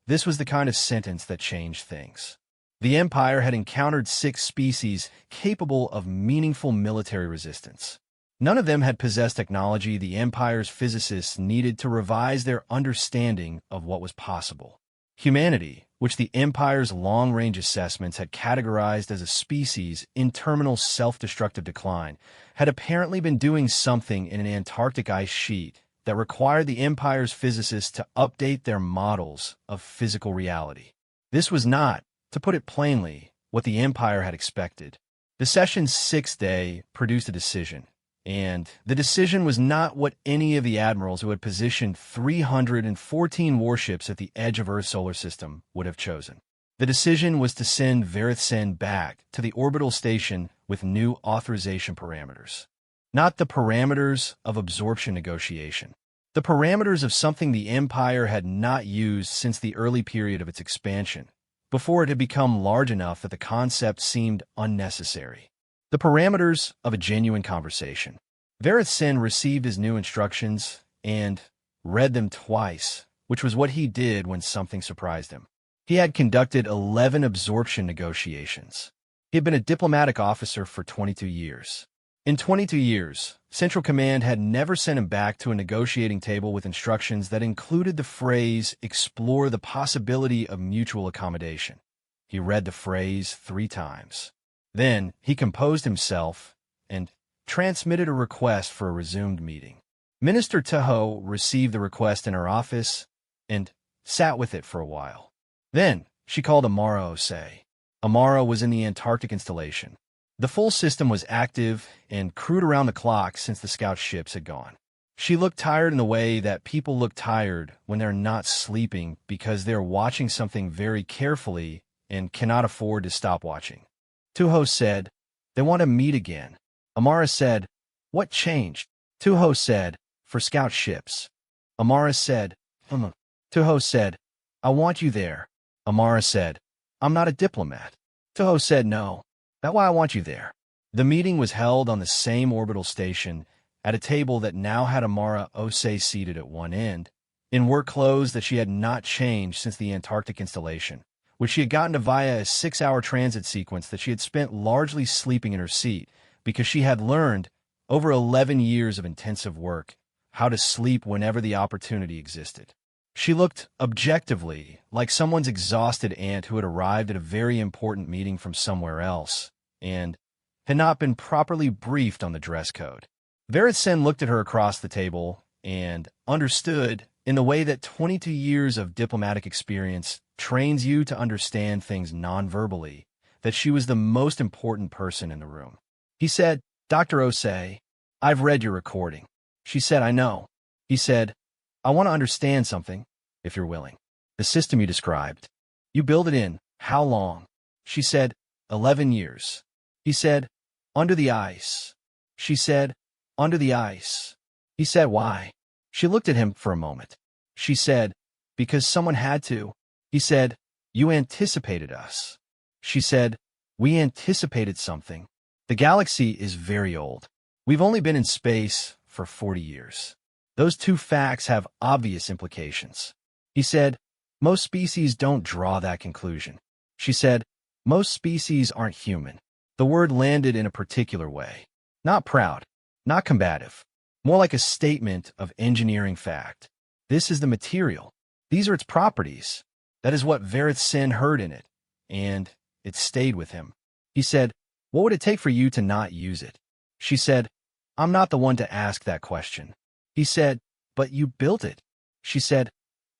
This was the kind of sentence that changed things. The Empire had encountered 6 species capable of meaningful military resistance. None of them had possessed technology the Empire's physicists needed to revise their understanding of what was possible. Humanity, which the Empire's long-range assessments had categorized as a species in terminal self-destructive decline, had apparently been doing something in an Antarctic ice sheet that required the Empire's physicists to update their models of physical reality. This was not, to put it plainly, what the Empire had expected. The session's 6th day produced a decision. And the decision was not what any of the admirals who had positioned 314 warships at the edge of Earth's solar system would have chosen. The decision was to send Verithsen back to the orbital station with new authorization parameters. Not the parameters of absorption negotiation. The parameters of something the Empire had not used since the early period of its expansion, before it had become large enough that the concept seemed unnecessary. The parameters of a genuine conversation. Verithsen received his new instructions and read them twice, which was what he did when something surprised him. He had conducted 11 absorption negotiations. He had been a diplomatic officer for 22 years. In 22 years, Central Command had never sent him back to a negotiating table with instructions that included the phrase, "explore the possibility of mutual accommodation." He read the phrase 3 times. Then he composed himself and transmitted a request for a resumed meeting. Minister Toho received the request in her office and sat with it for a while. Then she called Amara Osei. Amara was in the Antarctic installation. The full system was active and crewed around the clock since the scout ships had gone. She looked tired in the way that people look tired when they're not sleeping because they're watching something very carefully and cannot afford to stop watching. Toho said, "They want to meet again." Amara said, "What changed?" Toho said, "For scout ships." Amara said, Toho said, "I want you there." Amara said, "I'm not a diplomat." Toho said, "No, that's why I want you there." The meeting was held on the same orbital station at a table that now had Amara Osei seated at one end, in work clothes that she had not changed since the Antarctic installation, which she had gotten to via a 6-hour transit sequence that she had spent largely sleeping in her seat because she had learned, over 11 years of intensive work, how to sleep whenever the opportunity existed. She looked objectively like someone's exhausted aunt who had arrived at a very important meeting from somewhere else and had not been properly briefed on the dress code. Verithsen looked at her across the table and understood, in the way that 22 years of diplomatic experience trains you to understand things non-verbally, that she was the most important person in the room. He said, "Dr. Osei, I've read your recording." She said, "I know." He said, "I want to understand something, if you're willing. The system you described. You build it in how long?" She said, 11 years. He said, "Under the ice." She said, "Under the ice." He said, "Why?" She looked at him for a moment. She said, "Because someone had to." He said, "You anticipated us." She said, "We anticipated something. The galaxy is very old. We've only been in space for 40 years. Those 2 facts have obvious implications." He said, "Most species don't draw that conclusion." She said, "Most species aren't human." The word landed in a particular way. Not proud, not combative, more like a statement of engineering fact. This is the material. These are its properties. That is what Verithsen heard in it, and it stayed with him. He said, "What would it take for you to not use it?" She said, "I'm not the one to ask that question." He said, "But you built it." She said,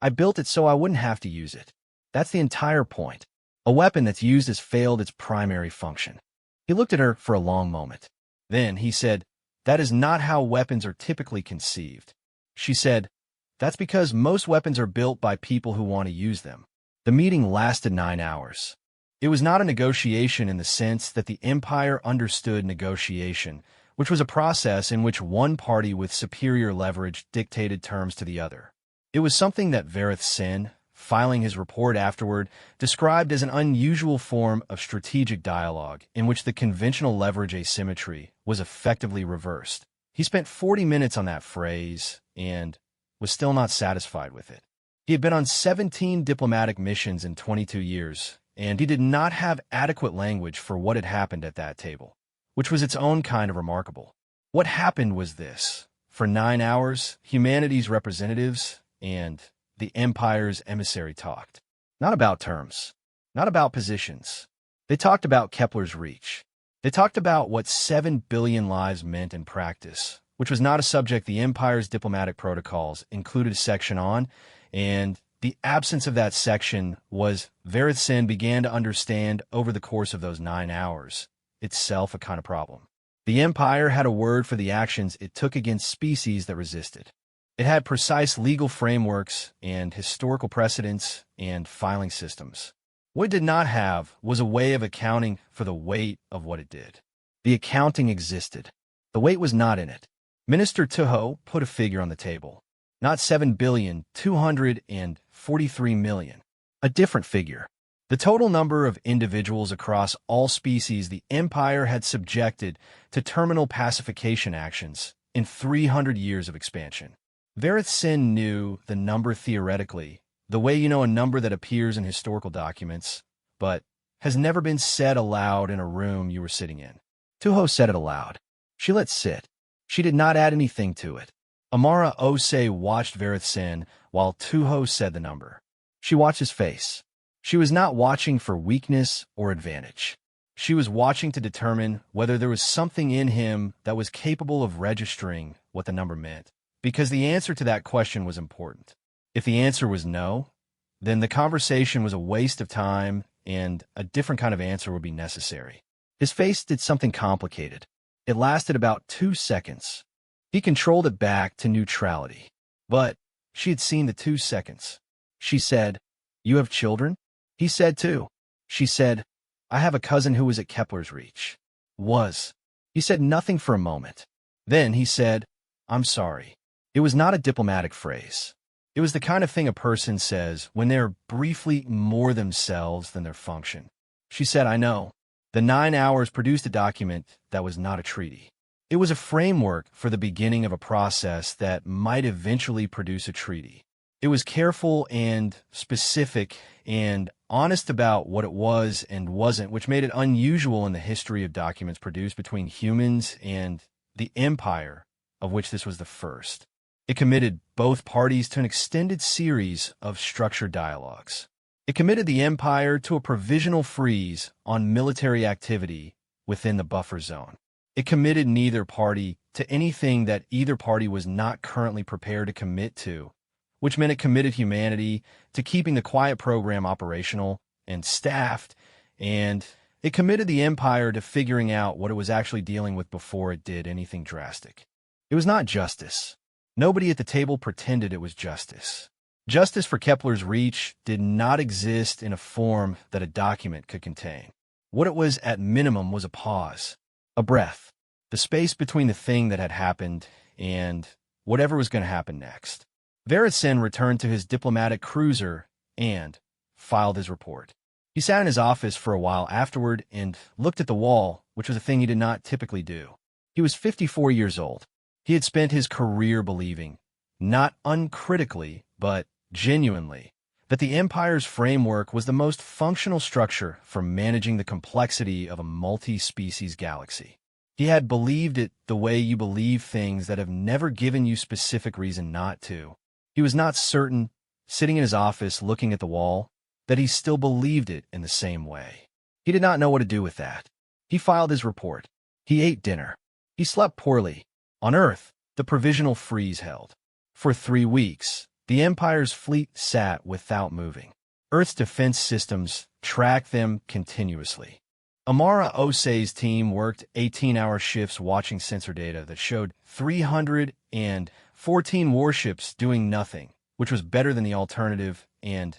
"I built it so I wouldn't have to use it. That's the entire point. A weapon that's used has failed its primary function." He looked at her for a long moment. Then he said, "That is not how weapons are typically conceived." She said, "That's because most weapons are built by people who want to use them." The meeting lasted 9 hours. It was not a negotiation in the sense that the Empire understood negotiation, which was a process in which one party with superior leverage dictated terms to the other. It was something that Vareth Sin, filing his report afterward, described as an unusual form of strategic dialogue in which the conventional leverage asymmetry was effectively reversed. He spent 40 minutes on that phrase and was still not satisfied with it. He had been on 17 diplomatic missions in 22 years, and he did not have adequate language for what had happened at that table, which was its own kind of remarkable. What happened was this. For 9 hours, humanity's representatives and the Empire's emissary talked. Not about terms, not about positions. They talked about Kepler's reach. They talked about what 7 billion lives meant in practice, which was not a subject the Empire's diplomatic protocols included a section on, and the absence of that section was Vareth Sin began to understand over the course of those 9 hours, itself a kind of problem. The Empire had a word for the actions it took against species that resisted. It had precise legal frameworks and historical precedents and filing systems. What it did not have was a way of accounting for the weight of what it did. The accounting existed. The weight was not in it. Minister Tuho put a figure on the table. Not 7,243,000,000. A different figure. The total number of individuals across all species the Empire had subjected to terminal pacification actions in 300 years of expansion. Vareth Sin knew the number theoretically, the way you know a number that appears in historical documents, but has never been said aloud in a room you were sitting in. Tuho said it aloud. She let sit. She did not add anything to it. Amara Osei watched Vareth Sin while Tuho said the number. She watched his face. She was not watching for weakness or advantage. She was watching to determine whether there was something in him that was capable of registering what the number meant, because the answer to that question was important. If the answer was no, then the conversation was a waste of time and a different kind of answer would be necessary. His face did something complicated. It lasted about 2 seconds. He controlled it back to neutrality. But she had seen the 2 seconds. She said, "You have children?" He said too. She said, "I have a cousin who was at Kepler's reach." Was. He said nothing for a moment. Then he said, "I'm sorry." It was not a diplomatic phrase. It was the kind of thing a person says when they're briefly more themselves than their function. She said, "I know." The 9 hours produced a document that was not a treaty. It was a framework for the beginning of a process that might eventually produce a treaty. It was careful and specific and honest about what it was and wasn't, which made it unusual in the history of documents produced between humans and the Empire, of which this was the first. It committed both parties to an extended series of structured dialogues. It committed the Empire to a provisional freeze on military activity within the buffer zone. It committed neither party to anything that either party was not currently prepared to commit to, which meant it committed humanity to keeping the quiet program operational and staffed, and it committed the Empire to figuring out what it was actually dealing with before it did anything drastic. It was not justice. Nobody at the table pretended it was justice. Justice for Kepler's reach did not exist in a form that a document could contain. What it was at minimum was a pause, a breath, the space between the thing that had happened and whatever was going to happen next. Vareth Sin returned to his diplomatic cruiser and filed his report. He sat in his office for a while afterward and looked at the wall, which was a thing he did not typically do. He was 54 years old. He had spent his career believing, not uncritically, but genuinely, that the Empire's framework was the most functional structure for managing the complexity of a multi-species galaxy. He had believed it the way you believe things that have never given you specific reason not to. He was not certain, sitting in his office looking at the wall, that he still believed it in the same way. He did not know what to do with that. He filed his report. He ate dinner. He slept poorly. On Earth, the provisional freeze held. For 3 weeks, the Empire's fleet sat without moving. Earth's defense systems tracked them continuously. Amara Osei's team worked 18-hour shifts watching sensor data that showed 314 warships doing nothing, which was better than the alternative and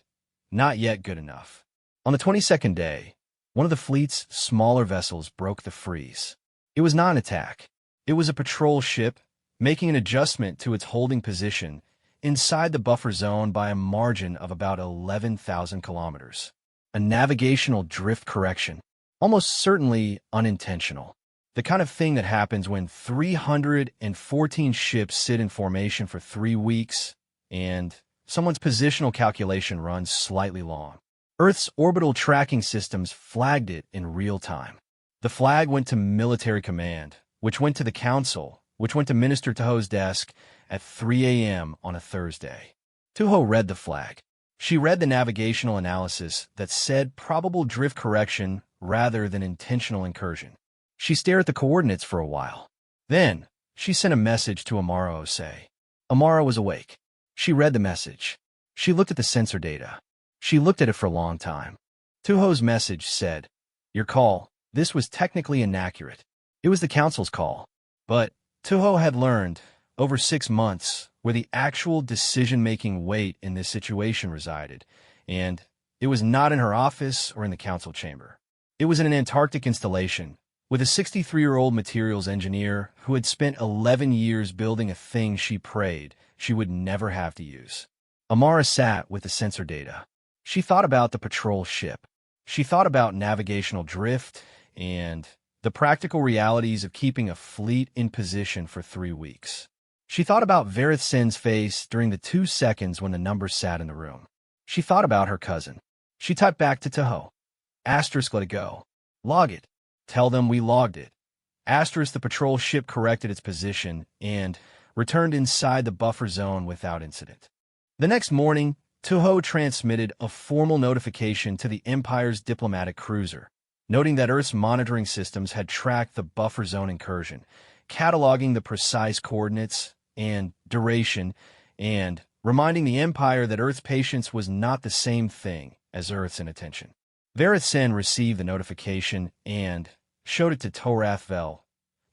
not yet good enough. On the 22nd day, one of the fleet's smaller vessels broke the freeze. It was not an attack. It was a patrol ship making an adjustment to its holding position inside the buffer zone by a margin of about 11,000 kilometers. A navigational drift correction, almost certainly unintentional. The kind of thing that happens when 314 ships sit in formation for 3 weeks and someone's positional calculation runs slightly long. Earth's orbital tracking systems flagged it in real time. The flag went to military command, which went to the council, which went to Minister Toho's desk at 3 a.m. on a Thursday. Toho read the flag. She read the navigational analysis that said probable drift correction rather than intentional incursion. She stared at the coordinates for a while. Then, she sent a message to Amara Osei. Amara was awake. She read the message. She looked at the sensor data. She looked at it for a long time. Toho's message said, "Your call, this was technically inaccurate. It was the council's call." But Toho had learned, over 6 months, where the actual decision-making weight in this situation resided, and it was not in her office or in the council chamber. It was in an Antarctic installation, with a 63-year-old materials engineer who had spent 11 years building a thing she prayed she would never have to use. Amara sat with the sensor data. She thought about the patrol ship. She thought about navigational drift and the practical realities of keeping a fleet in position for 3 weeks. She thought about Verith Sen's face during the 2 seconds when the numbers sat in the room. She thought about her cousin. She typed back to Toho. Asterisk, let it go. Log it. Tell them we logged it. Asterisk, the patrol ship corrected its position and returned inside the buffer zone without incident. The next morning, Toho transmitted a formal notification to the Empire's diplomatic cruiser, noting that Earth's monitoring systems had tracked the buffer zone incursion, cataloging the precise coordinates and duration, and reminding the Empire that Earth's patience was not the same thing as Earth's inattention. Verith Sen received the notification and showed it to Torath Vel.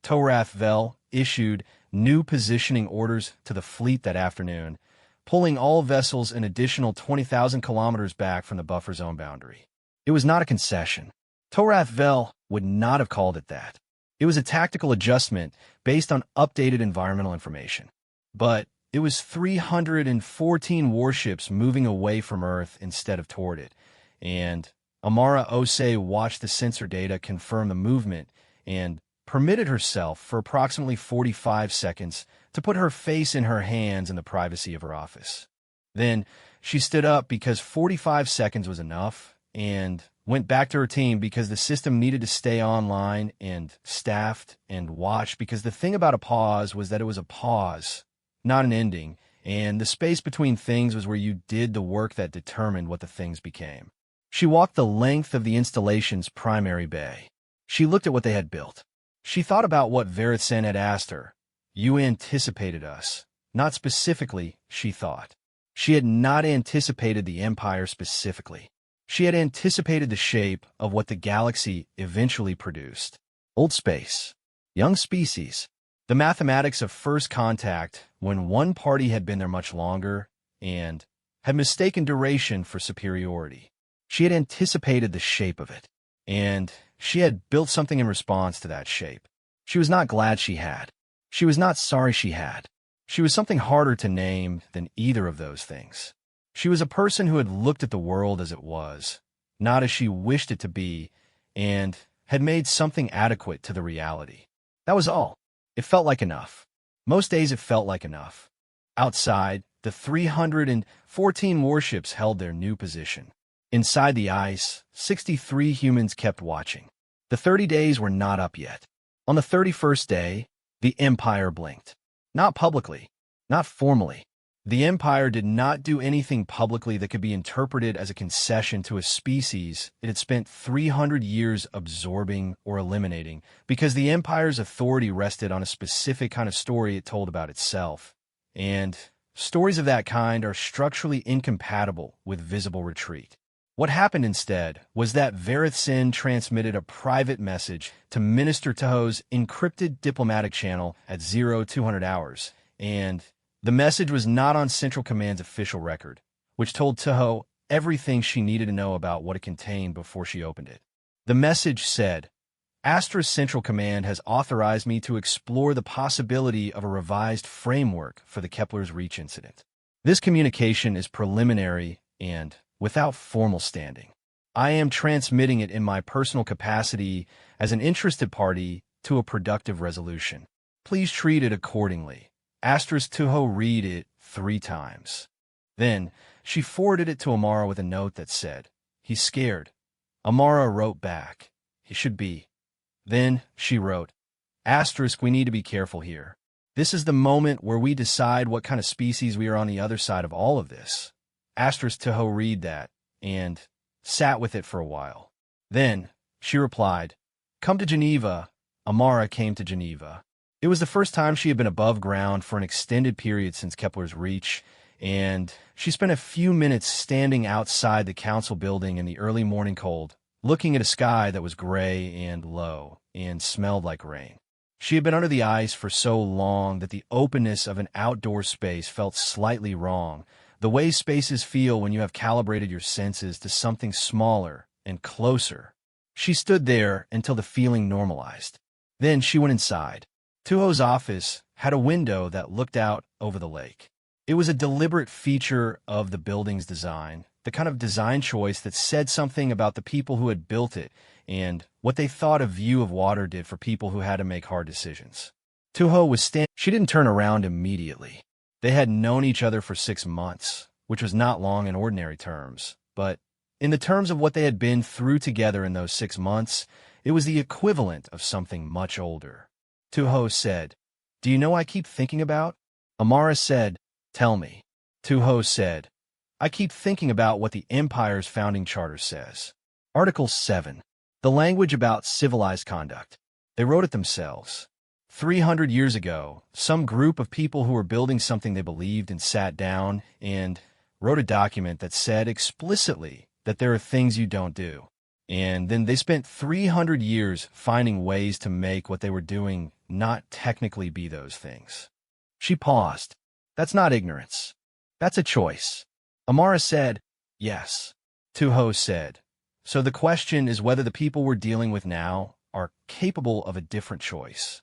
Torath Vel issued new positioning orders to the fleet that afternoon, pulling all vessels an additional 20,000 kilometers back from the buffer zone boundary. It was not a concession. Torath Vel would not have called it that. It was a tactical adjustment based on updated environmental information. But it was 314 warships moving away from Earth instead of toward it, and Amara Osei watched the sensor data confirm the movement and permitted herself for approximately 45 seconds to put her face in her hands in the privacy of her office. Then she stood up because 45 seconds was enough and went back to her team because the system needed to stay online and staffed and watched, because the thing about a pause was that it was a pause, not an ending, and the space between things was where you did the work that determined what the things became. She walked the length of the installation's primary bay. She looked at what they had built. She thought about what Verith Sen had asked her. You anticipated us. Not specifically, she thought. She had not anticipated the Empire specifically. She had anticipated the shape of what the galaxy eventually produced. Old space. Young species. The mathematics of first contact when one party had been there much longer and had mistaken duration for superiority. She had anticipated the shape of it, and she had built something in response to that shape. She was not glad she had. She was not sorry she had. She was something harder to name than either of those things. She was a person who had looked at the world as it was, not as she wished it to be, and had made something adequate to the reality. That was all. It felt like enough. Most days it felt like enough. Outside, the 314 warships held their new position. Inside the ice, 63 humans kept watching. The 30 days were not up yet. On the 31st day, the Empire blinked. Not publicly, not formally. The Empire did not do anything publicly that could be interpreted as a concession to a species it had spent 300 years absorbing or eliminating, because the Empire's authority rested on a specific kind of story it told about itself. And stories of that kind are structurally incompatible with visible retreat. What happened instead was that Verith Sen transmitted a private message to Minister Toho's encrypted diplomatic channel at 0200 hours, and the message was not on Central Command's official record, which told Toho everything she needed to know about what it contained before she opened it. The message said, Astra's Central Command has authorized me to explore the possibility of a revised framework for the Kepler's Reach incident. This communication is preliminary and without formal standing. I am transmitting it in my personal capacity as an interested party to a productive resolution. Please treat it accordingly. Tuho read it 3 times. Then, she forwarded it to Amara with a note that said, "He's scared." Amara wrote back, "He should be." Then, she wrote, "We need to be careful here. This is the moment where we decide what kind of species we are on the other side of all of this." Tuho read that, and sat with it for a while. Then, she replied, "Come to Geneva." Amara came to Geneva. It was the first time she had been above ground for an extended period since Kepler's Reach, and she spent a few minutes standing outside the council building in the early morning cold, looking at a sky that was gray and low and smelled like rain. She had been under the ice for so long that the openness of an outdoor space felt slightly wrong, the way spaces feel when you have calibrated your senses to something smaller and closer. She stood there until the feeling normalized. Then she went inside. Tuho's office had a window that looked out over the lake. It was a deliberate feature of the building's design, the kind of design choice that said something about the people who had built it and what they thought a view of water did for people who had to make hard decisions. Tuho was standing. She didn't turn around immediately. They had known each other for 6 months, which was not long in ordinary terms, but in the terms of what they had been through together in those 6 months, it was the equivalent of something much older. Tuho said, "Do you know I keep thinking about?" Amara said, "Tell me." Tuho said, "I keep thinking about what the Empire's founding charter says. Article 7, the language about civilized conduct. They wrote it themselves. 300 years ago, some group of people who were building something they believed in sat down and wrote a document that said explicitly that there are things you don't do. And then they spent 300 years finding ways to make what they were doing not technically be those things." She paused. "That's not ignorance. That's a choice." Amara said, "Yes." Tuho said, "So the question is whether the people we're dealing with now are capable of a different choice."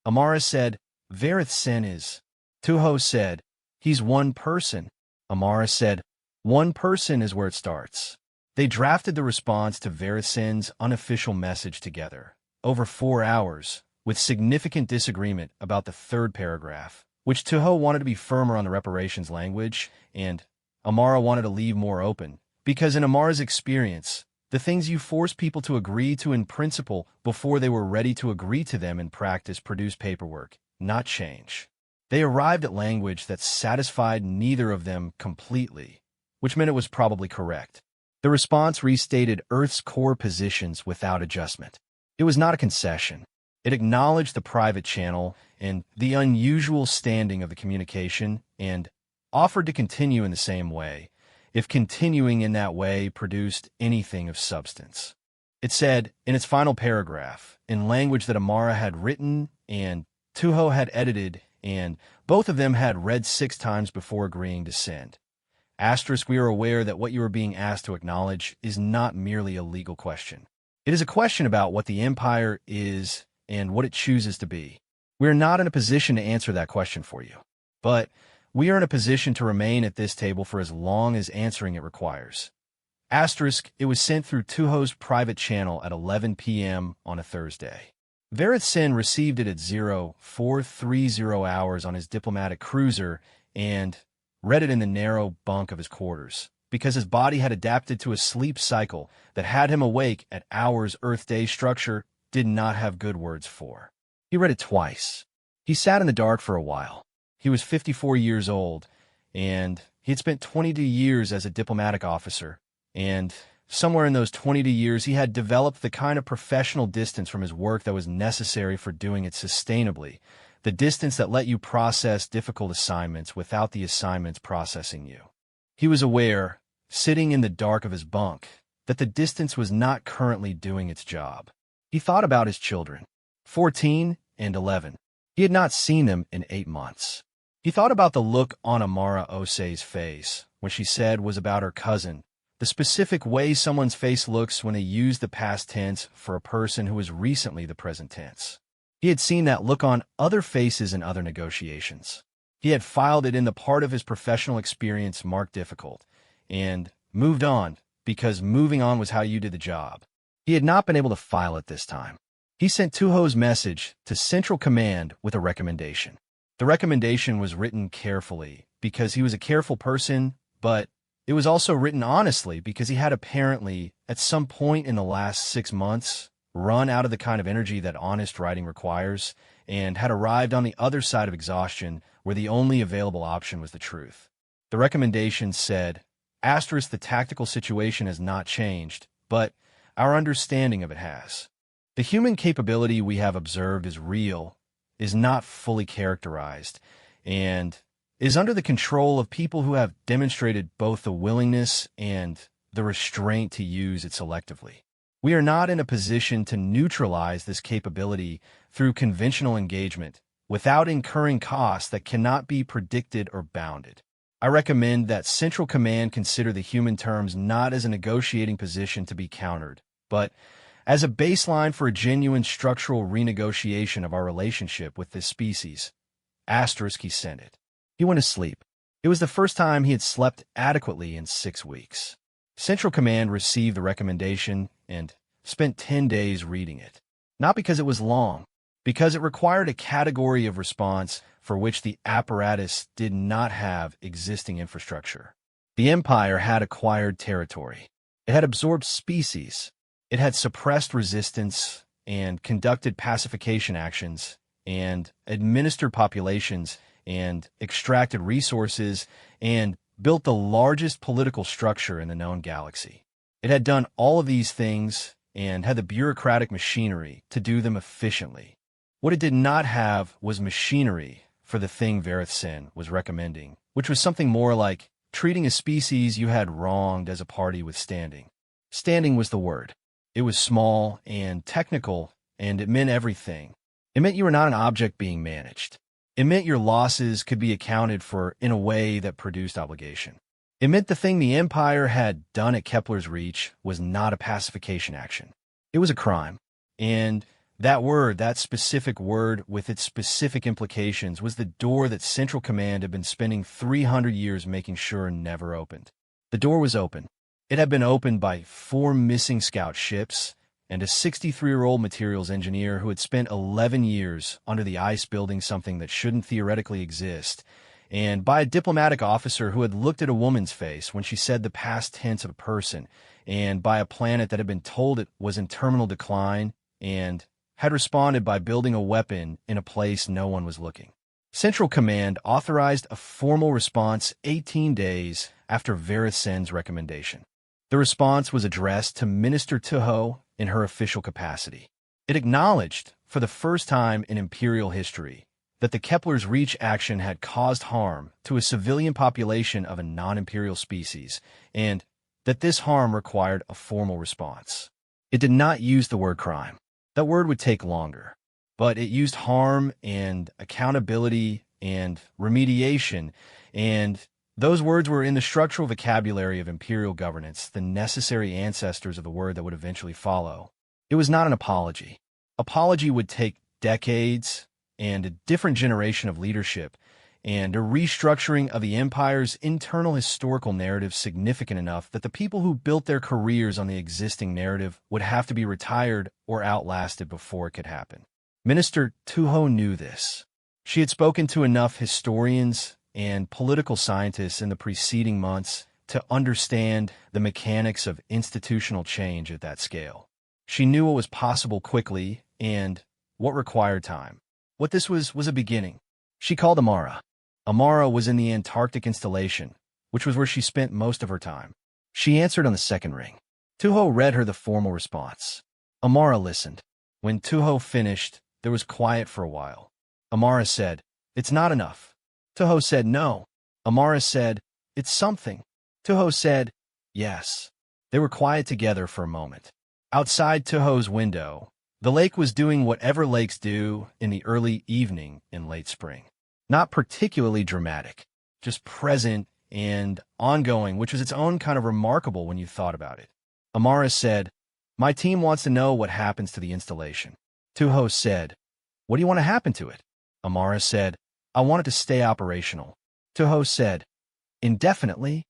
Amara said, "Verith Sen is." Tuho said, "He's one person." Amara said, "One person is where it starts." They drafted the response to Verith Sen's unofficial message together, over 4 hours, with significant disagreement about the 3rd paragraph, which Tuho wanted to be firmer on the reparations language, and Amara wanted to leave more open, because in Amara's experience, the things you force people to agree to in principle before they were ready to agree to them in practice produce paperwork, not change. They arrived at language that satisfied neither of them completely, which meant it was probably correct. The response restated Earth's core positions without adjustment. It was not a concession. It acknowledged the private channel and the unusual standing of the communication and offered to continue in the same way, if continuing in that way produced anything of substance. It said, in its final paragraph, in language that Amara had written and Tuho had edited, and both of them had read 6 times before agreeing to send. We are aware that what you are being asked to acknowledge is not merely a legal question. It is a question about what the Empire is and what it chooses to be. We are not in a position to answer that question for you, but we are in a position to remain at this table for as long as answering it requires. It was sent through Tuho's private channel at 11 p.m. on a Thursday. Verith Sen received it at 0430 hours on his diplomatic cruiser and read it in the narrow bunk of his quarters, because his body had adapted to a sleep cycle that had him awake at hours Earth day structure did not have good words for. He read it twice. He sat in the dark for a while. He was 54 years old, and he had spent 22 years as a diplomatic officer, and somewhere in those 22 years he had developed the kind of professional distance from his work that was necessary for doing it sustainably, the distance that let you process difficult assignments without the assignments processing you. He was aware, sitting in the dark of his bunk, that the distance was not currently doing its job. He thought about his children, 14 and 11. He had not seen them in 8 months. He thought about the look on Amara Osei's face when she said was about her cousin, the specific way someone's face looks when they use the past tense for a person who was recently the present tense. He had seen that look on other faces in other negotiations. He had filed it in the part of his professional experience marked difficult, and moved on, because moving on was how you did the job. He had not been able to file it this time. He sent Tuho's message to Central Command with a recommendation. The recommendation was written carefully, because he was a careful person, but it was also written honestly because he had apparently, at some point in the last 6 months, run out of the kind of energy that honest writing requires, and had arrived on the other side of exhaustion where the only available option was the truth. The recommendation said, asterisk, the tactical situation has not changed, but our understanding of it has. The human capability we have observed is real, is not fully characterized, and is under the control of people who have demonstrated both the willingness and the restraint to use it selectively. We are not in a position to neutralize this capability through conventional engagement without incurring costs that cannot be predicted or bounded. I recommend that Central Command consider the human terms not as a negotiating position to be countered, but as a baseline for a genuine structural renegotiation of our relationship with this species. Asterisk, he sent it. He went to sleep. It was the first time he had slept adequately in 6 weeks. Central Command received the recommendation and spent 10 days reading it. Not because it was long, because it required a category of response for which the apparatus did not have existing infrastructure. The Empire had acquired territory. It had absorbed species. It had suppressed resistance and conducted pacification actions and administered populations and extracted resources and built the largest political structure in the known galaxy. It had done all of these things and had the bureaucratic machinery to do them efficiently. What it did not have was machinery for the thing Vareth Sin was recommending, which was something more like treating a species you had wronged as a party with standing. Standing was the word. It was small and technical, and it meant everything. It meant you were not an object being managed. It meant your losses could be accounted for in a way that produced obligation. It meant the thing the Empire had done at Kepler's Reach was not a pacification action. It was a crime. And that word, that specific word with its specific implications, was the door that Central Command had been spending 300 years making sure never opened. The door was open. It had been opened by 4 missing scout ships and a 63-year-old materials engineer who had spent 11 years under the ice building something that shouldn't theoretically exist, and by a diplomatic officer who had looked at a woman's face when she said the past tense of a person, and by a planet that had been told it was in terminal decline and had responded by building a weapon in a place no one was looking. Central Command authorized a formal response 18 days after Vareth Sin's recommendation. The response was addressed to Minister Tuho in her official capacity. It acknowledged, for the first time in Imperial history, that the Kepler's Reach action had caused harm to a civilian population of a non-Imperial species, and that this harm required a formal response. It did not use the word crime. That word would take longer, but it used harm and accountability and remediation, and those words were in the structural vocabulary of imperial governance, the necessary ancestors of the word that would eventually follow. It was not an apology. Apology would take decades and a different generation of leadership and a restructuring of the Empire's internal historical narrative significant enough that the people who built their careers on the existing narrative would have to be retired or outlasted before it could happen. Minister Tuho knew this. She had spoken to enough historians and political scientists in the preceding months to understand the mechanics of institutional change at that scale. She knew what was possible quickly and what required time. What this was a beginning. She called Amara. Amara was in the Antarctic installation, which was where she spent most of her time. She answered on the second ring. Tuho read her the formal response. Amara listened. When Tuho finished, there was quiet for a while. Amara said, "It's not enough." Tuho said, "No." Amara said, "It's something." Tuho said, "Yes." They were quiet together for a moment. Outside Tuho's window, the lake was doing whatever lakes do in the early evening in late spring. Not particularly dramatic, just present and ongoing, which was its own kind of remarkable when you thought about it. Amara said, "My team wants to know what happens to the installation." Tuho said, "What do you want to happen to it?" Amara said, I want it to stay operational. Toho said, indefinitely?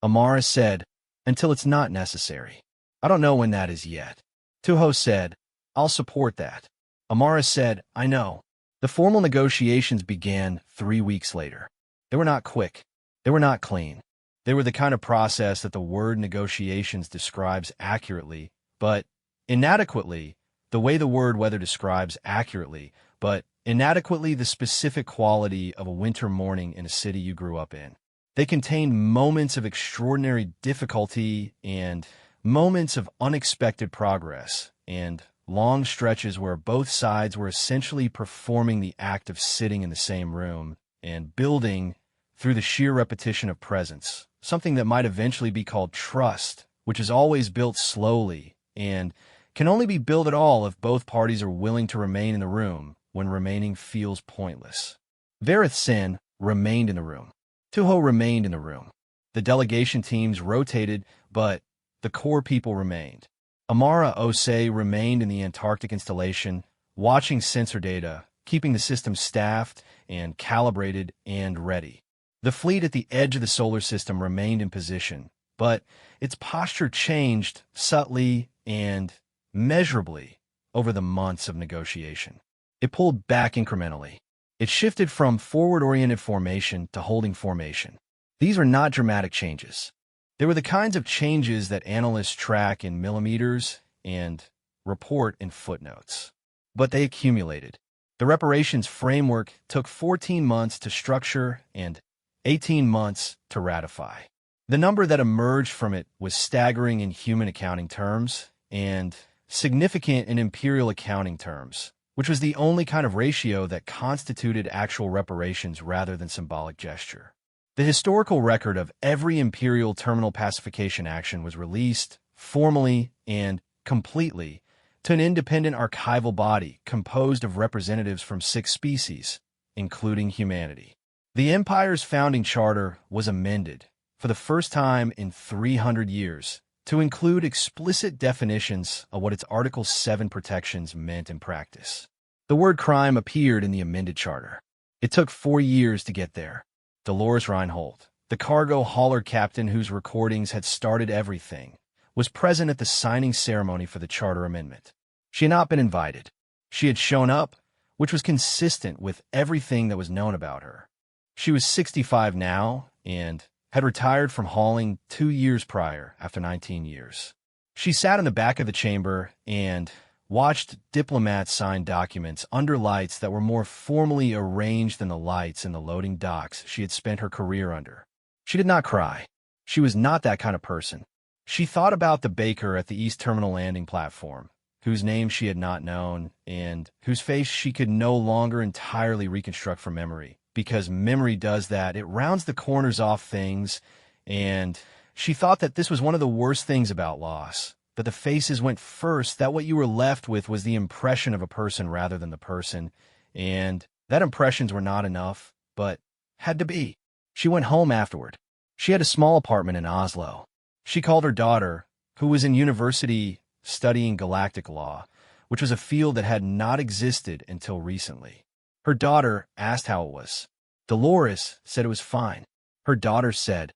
Amara said, until it's not necessary. I don't know when that is yet. Toho said, I'll support that. Amara said, I know. The formal negotiations began 3 weeks later. They were not quick. They were not clean. They were the kind of process that the word negotiations describes accurately, but inadequately, the way the word weather describes accurately, but inadequately the specific quality of a winter morning in a city you grew up in. They contained moments of extraordinary difficulty and moments of unexpected progress, and long stretches where both sides were essentially performing the act of sitting in the same room and building through the sheer repetition of presence, something that might eventually be called trust, which is always built slowly and can only be built at all if both parties are willing to remain in the room when remaining feels pointless. Varith Sin remained in the room. Toho remained in the room. The delegation teams rotated, but the core people remained. Amara Osei remained in the Antarctic installation, watching sensor data, keeping the system staffed and calibrated and ready. The fleet at the edge of the solar system remained in position, but its posture changed subtly and measurably over the months of negotiation. It pulled back incrementally. It shifted from forward-oriented formation to holding formation. These were not dramatic changes. They were the kinds of changes that analysts track in millimeters and report in footnotes. But they accumulated. The reparations framework took 14 months to structure and 18 months to ratify. The number that emerged from it was staggering in human accounting terms and significant in imperial accounting terms, which was the only kind of ratio that constituted actual reparations rather than symbolic gesture. The historical record of every imperial terminal pacification action was released formally and completely to an independent archival body composed of representatives from 6 species, including humanity. The Empire's founding charter was amended, for the first time in 300 years, to include explicit definitions of what its Article 7 protections meant in practice. The word crime appeared in the amended charter. It took 4 years to get there. Dolores Reinhold, the cargo hauler captain whose recordings had started everything, was present at the signing ceremony for the charter amendment. She had not been invited. She had shown up, which was consistent with everything that was known about her. She was 65 now and had retired from hauling 2 years prior after 19 years. She sat in the back of the chamber and watched diplomats sign documents under lights that were more formally arranged than the lights in the loading docks she had spent her career under. She did not cry. She was not that kind of person. She thought about the baker at the East Terminal landing platform, whose name she had not known and whose face she could no longer entirely reconstruct from memory. Because memory does that. It rounds the corners off things, and she thought that this was one of the worst things about loss, that the faces went first, that what you were left with was the impression of a person rather than the person, and that impressions were not enough, but had to be. She went home afterward. She had a small apartment in Oslo. She called her daughter, who was in university studying galactic law, which was a field that had not existed until recently. Her daughter asked how it was. Dolores said it was fine. Her daughter said,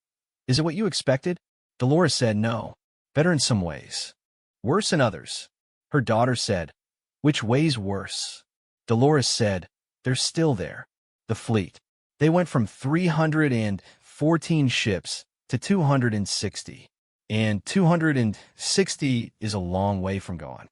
"Is it what you expected?" Dolores said, "No. Better in some ways. Worse in others." Her daughter said, "Which way's worse?" Dolores said, "They're still there. The fleet. They went from 314 ships to 260. And 260 is a long way from gone."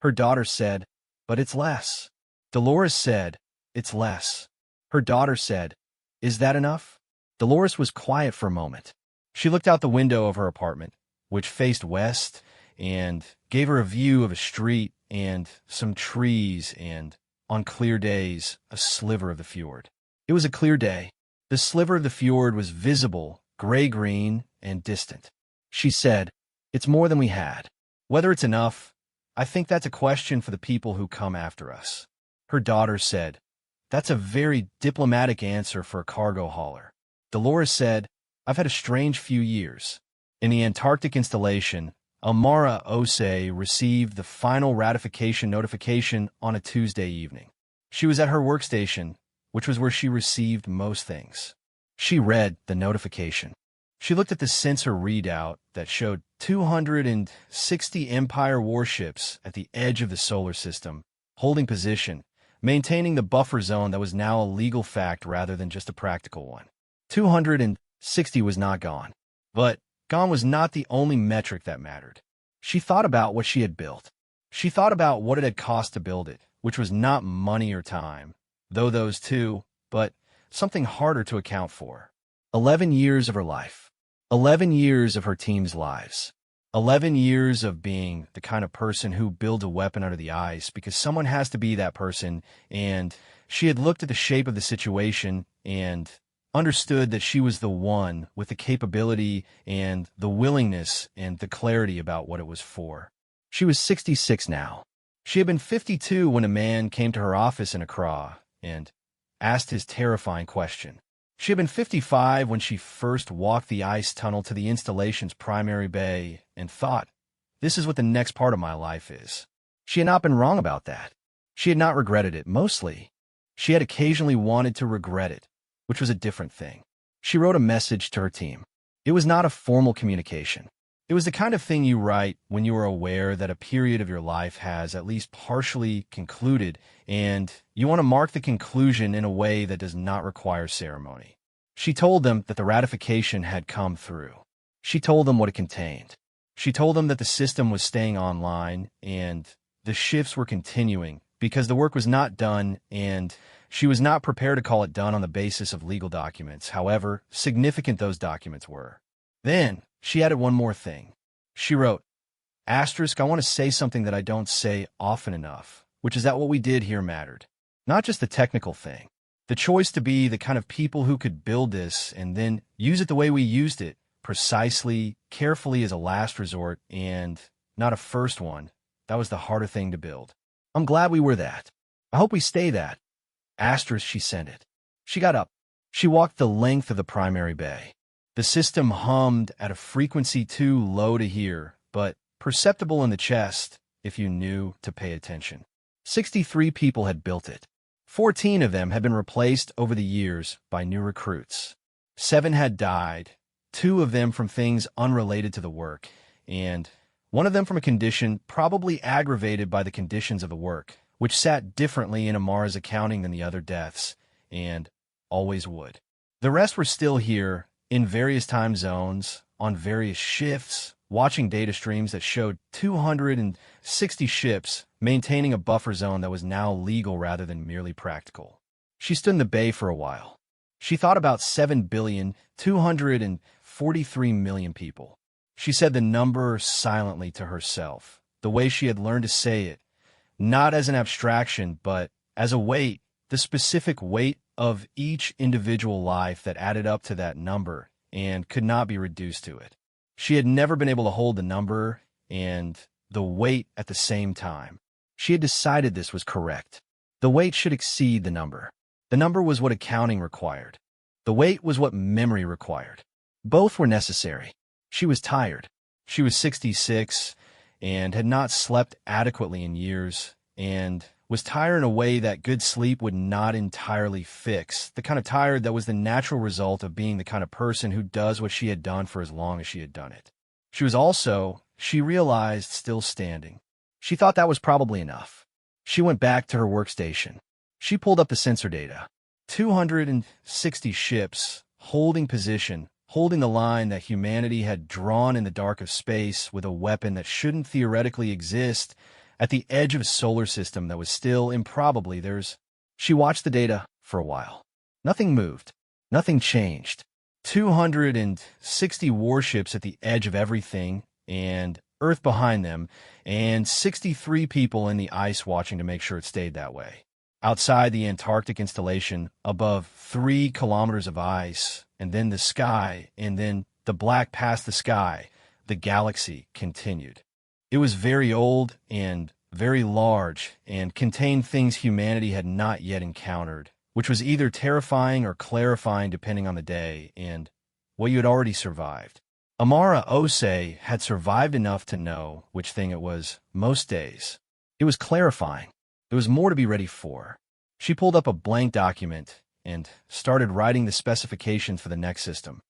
Her daughter said, "But it's less." Dolores said, "It's less." Her daughter said, "Is that enough?" Dolores was quiet for a moment. She looked out the window of her apartment, which faced west, and gave her a view of a street and some trees and, on clear days, a sliver of the fjord. It was a clear day. The sliver of the fjord was visible, gray-green, and distant. She said, "It's more than we had. Whether it's enough, I think that's a question for the people who come after us." Her daughter said, "That's a very diplomatic answer for a cargo hauler." Dolores said, "I've had a strange few years." In the Antarctic installation, Amara Osei received the final ratification notification on a Tuesday evening. She was at her workstation, which was where she received most things. She read the notification. She looked at the sensor readout that showed 260 Empire warships at the edge of the solar system, holding position, maintaining the buffer zone that was now a legal fact rather than just a practical one. 260 was not gone. But gone was not the only metric that mattered. She thought about what she had built. She thought about what it had cost to build it, which was not money or time, though those too, but something harder to account for. 11 years of her life. 11 years of her team's lives. 11 years of being the kind of person who builds a weapon under the ice because someone has to be that person, and she had looked at the shape of the situation and understood that she was the one with the capability and the willingness and the clarity about what it was for. She was 66 now. She had been 52 when a man came to her office in Accra and asked his terrifying question. She had been 55 when she first walked the ice tunnel to the installation's primary bay and thought, this is what the next part of my life is. She had not been wrong about that. She had not regretted it, mostly. She had occasionally wanted to regret it, which was a different thing. She wrote a message to her team. It was not a formal communication. It was the kind of thing you write when you are aware that a period of your life has at least partially concluded, and you want to mark the conclusion in a way that does not require ceremony. She told them that the ratification had come through. She told them what it contained. She told them that the system was staying online and the shifts were continuing because the work was not done, and she was not prepared to call it done on the basis of legal documents, however significant those documents were. Then, she added one more thing. She wrote, Asterisk, I want to say something that I don't say often enough, which is that what we did here mattered. Not just the technical thing. The choice to be the kind of people who could build this and then use it the way we used it, precisely, carefully as a last resort and not a first one. That was the harder thing to build. I'm glad we were that. I hope we stay that. Asterisk, she sent it. She got up. She walked the length of the primary bay. The system hummed at a frequency too low to hear, but perceptible in the chest if you knew to pay attention. 63 people had built it. 14 of them had been replaced over the years by new recruits. 7 had died, 2 of them from things unrelated to the work, and 1 of them from a condition probably aggravated by the conditions of the work, which sat differently in Amara's accounting than the other deaths, and always would. The rest were still here, in various time zones, on various shifts, watching data streams that showed 260 ships maintaining a buffer zone that was now legal rather than merely practical. She stood in the bay for a while. She thought about 7,243,000,000 people. She said the number silently to herself, the way she had learned to say it, not as an abstraction, but as a weight, the specific weight of each individual life that added up to that number and could not be reduced to it. She had never been able to hold the number and the weight at the same time. She had decided this was correct. The weight should exceed the number. The number was what accounting required. The weight was what memory required. Both were necessary. She was tired. She was 66 and had not slept adequately in years, and was tired in a way that good sleep would not entirely fix, the kind of tired that was the natural result of being the kind of person who does what she had done for as long as she had done it. She was also, she realized, still standing. She thought that was probably enough. She went back to her workstation. She pulled up the sensor data. 260 ships, holding position, holding the line that humanity had drawn in the dark of space with a weapon that shouldn't theoretically exist, at the edge of a solar system that was still improbably theirs. She watched the data for a while. Nothing moved. Nothing changed. 260 warships at the edge of everything, and Earth behind them, and 63 people in the ice watching to make sure it stayed that way. Outside the Antarctic installation, above 3 kilometers of ice, and then the sky, and then the black past the sky, the galaxy continued. It was very old and very large and contained things humanity had not yet encountered, which was either terrifying or clarifying depending on the day and what you had already survived. Amara Osei had survived enough to know which thing it was most days. It was clarifying. There was more to be ready for. She pulled up a blank document and started writing the specifications for the next system.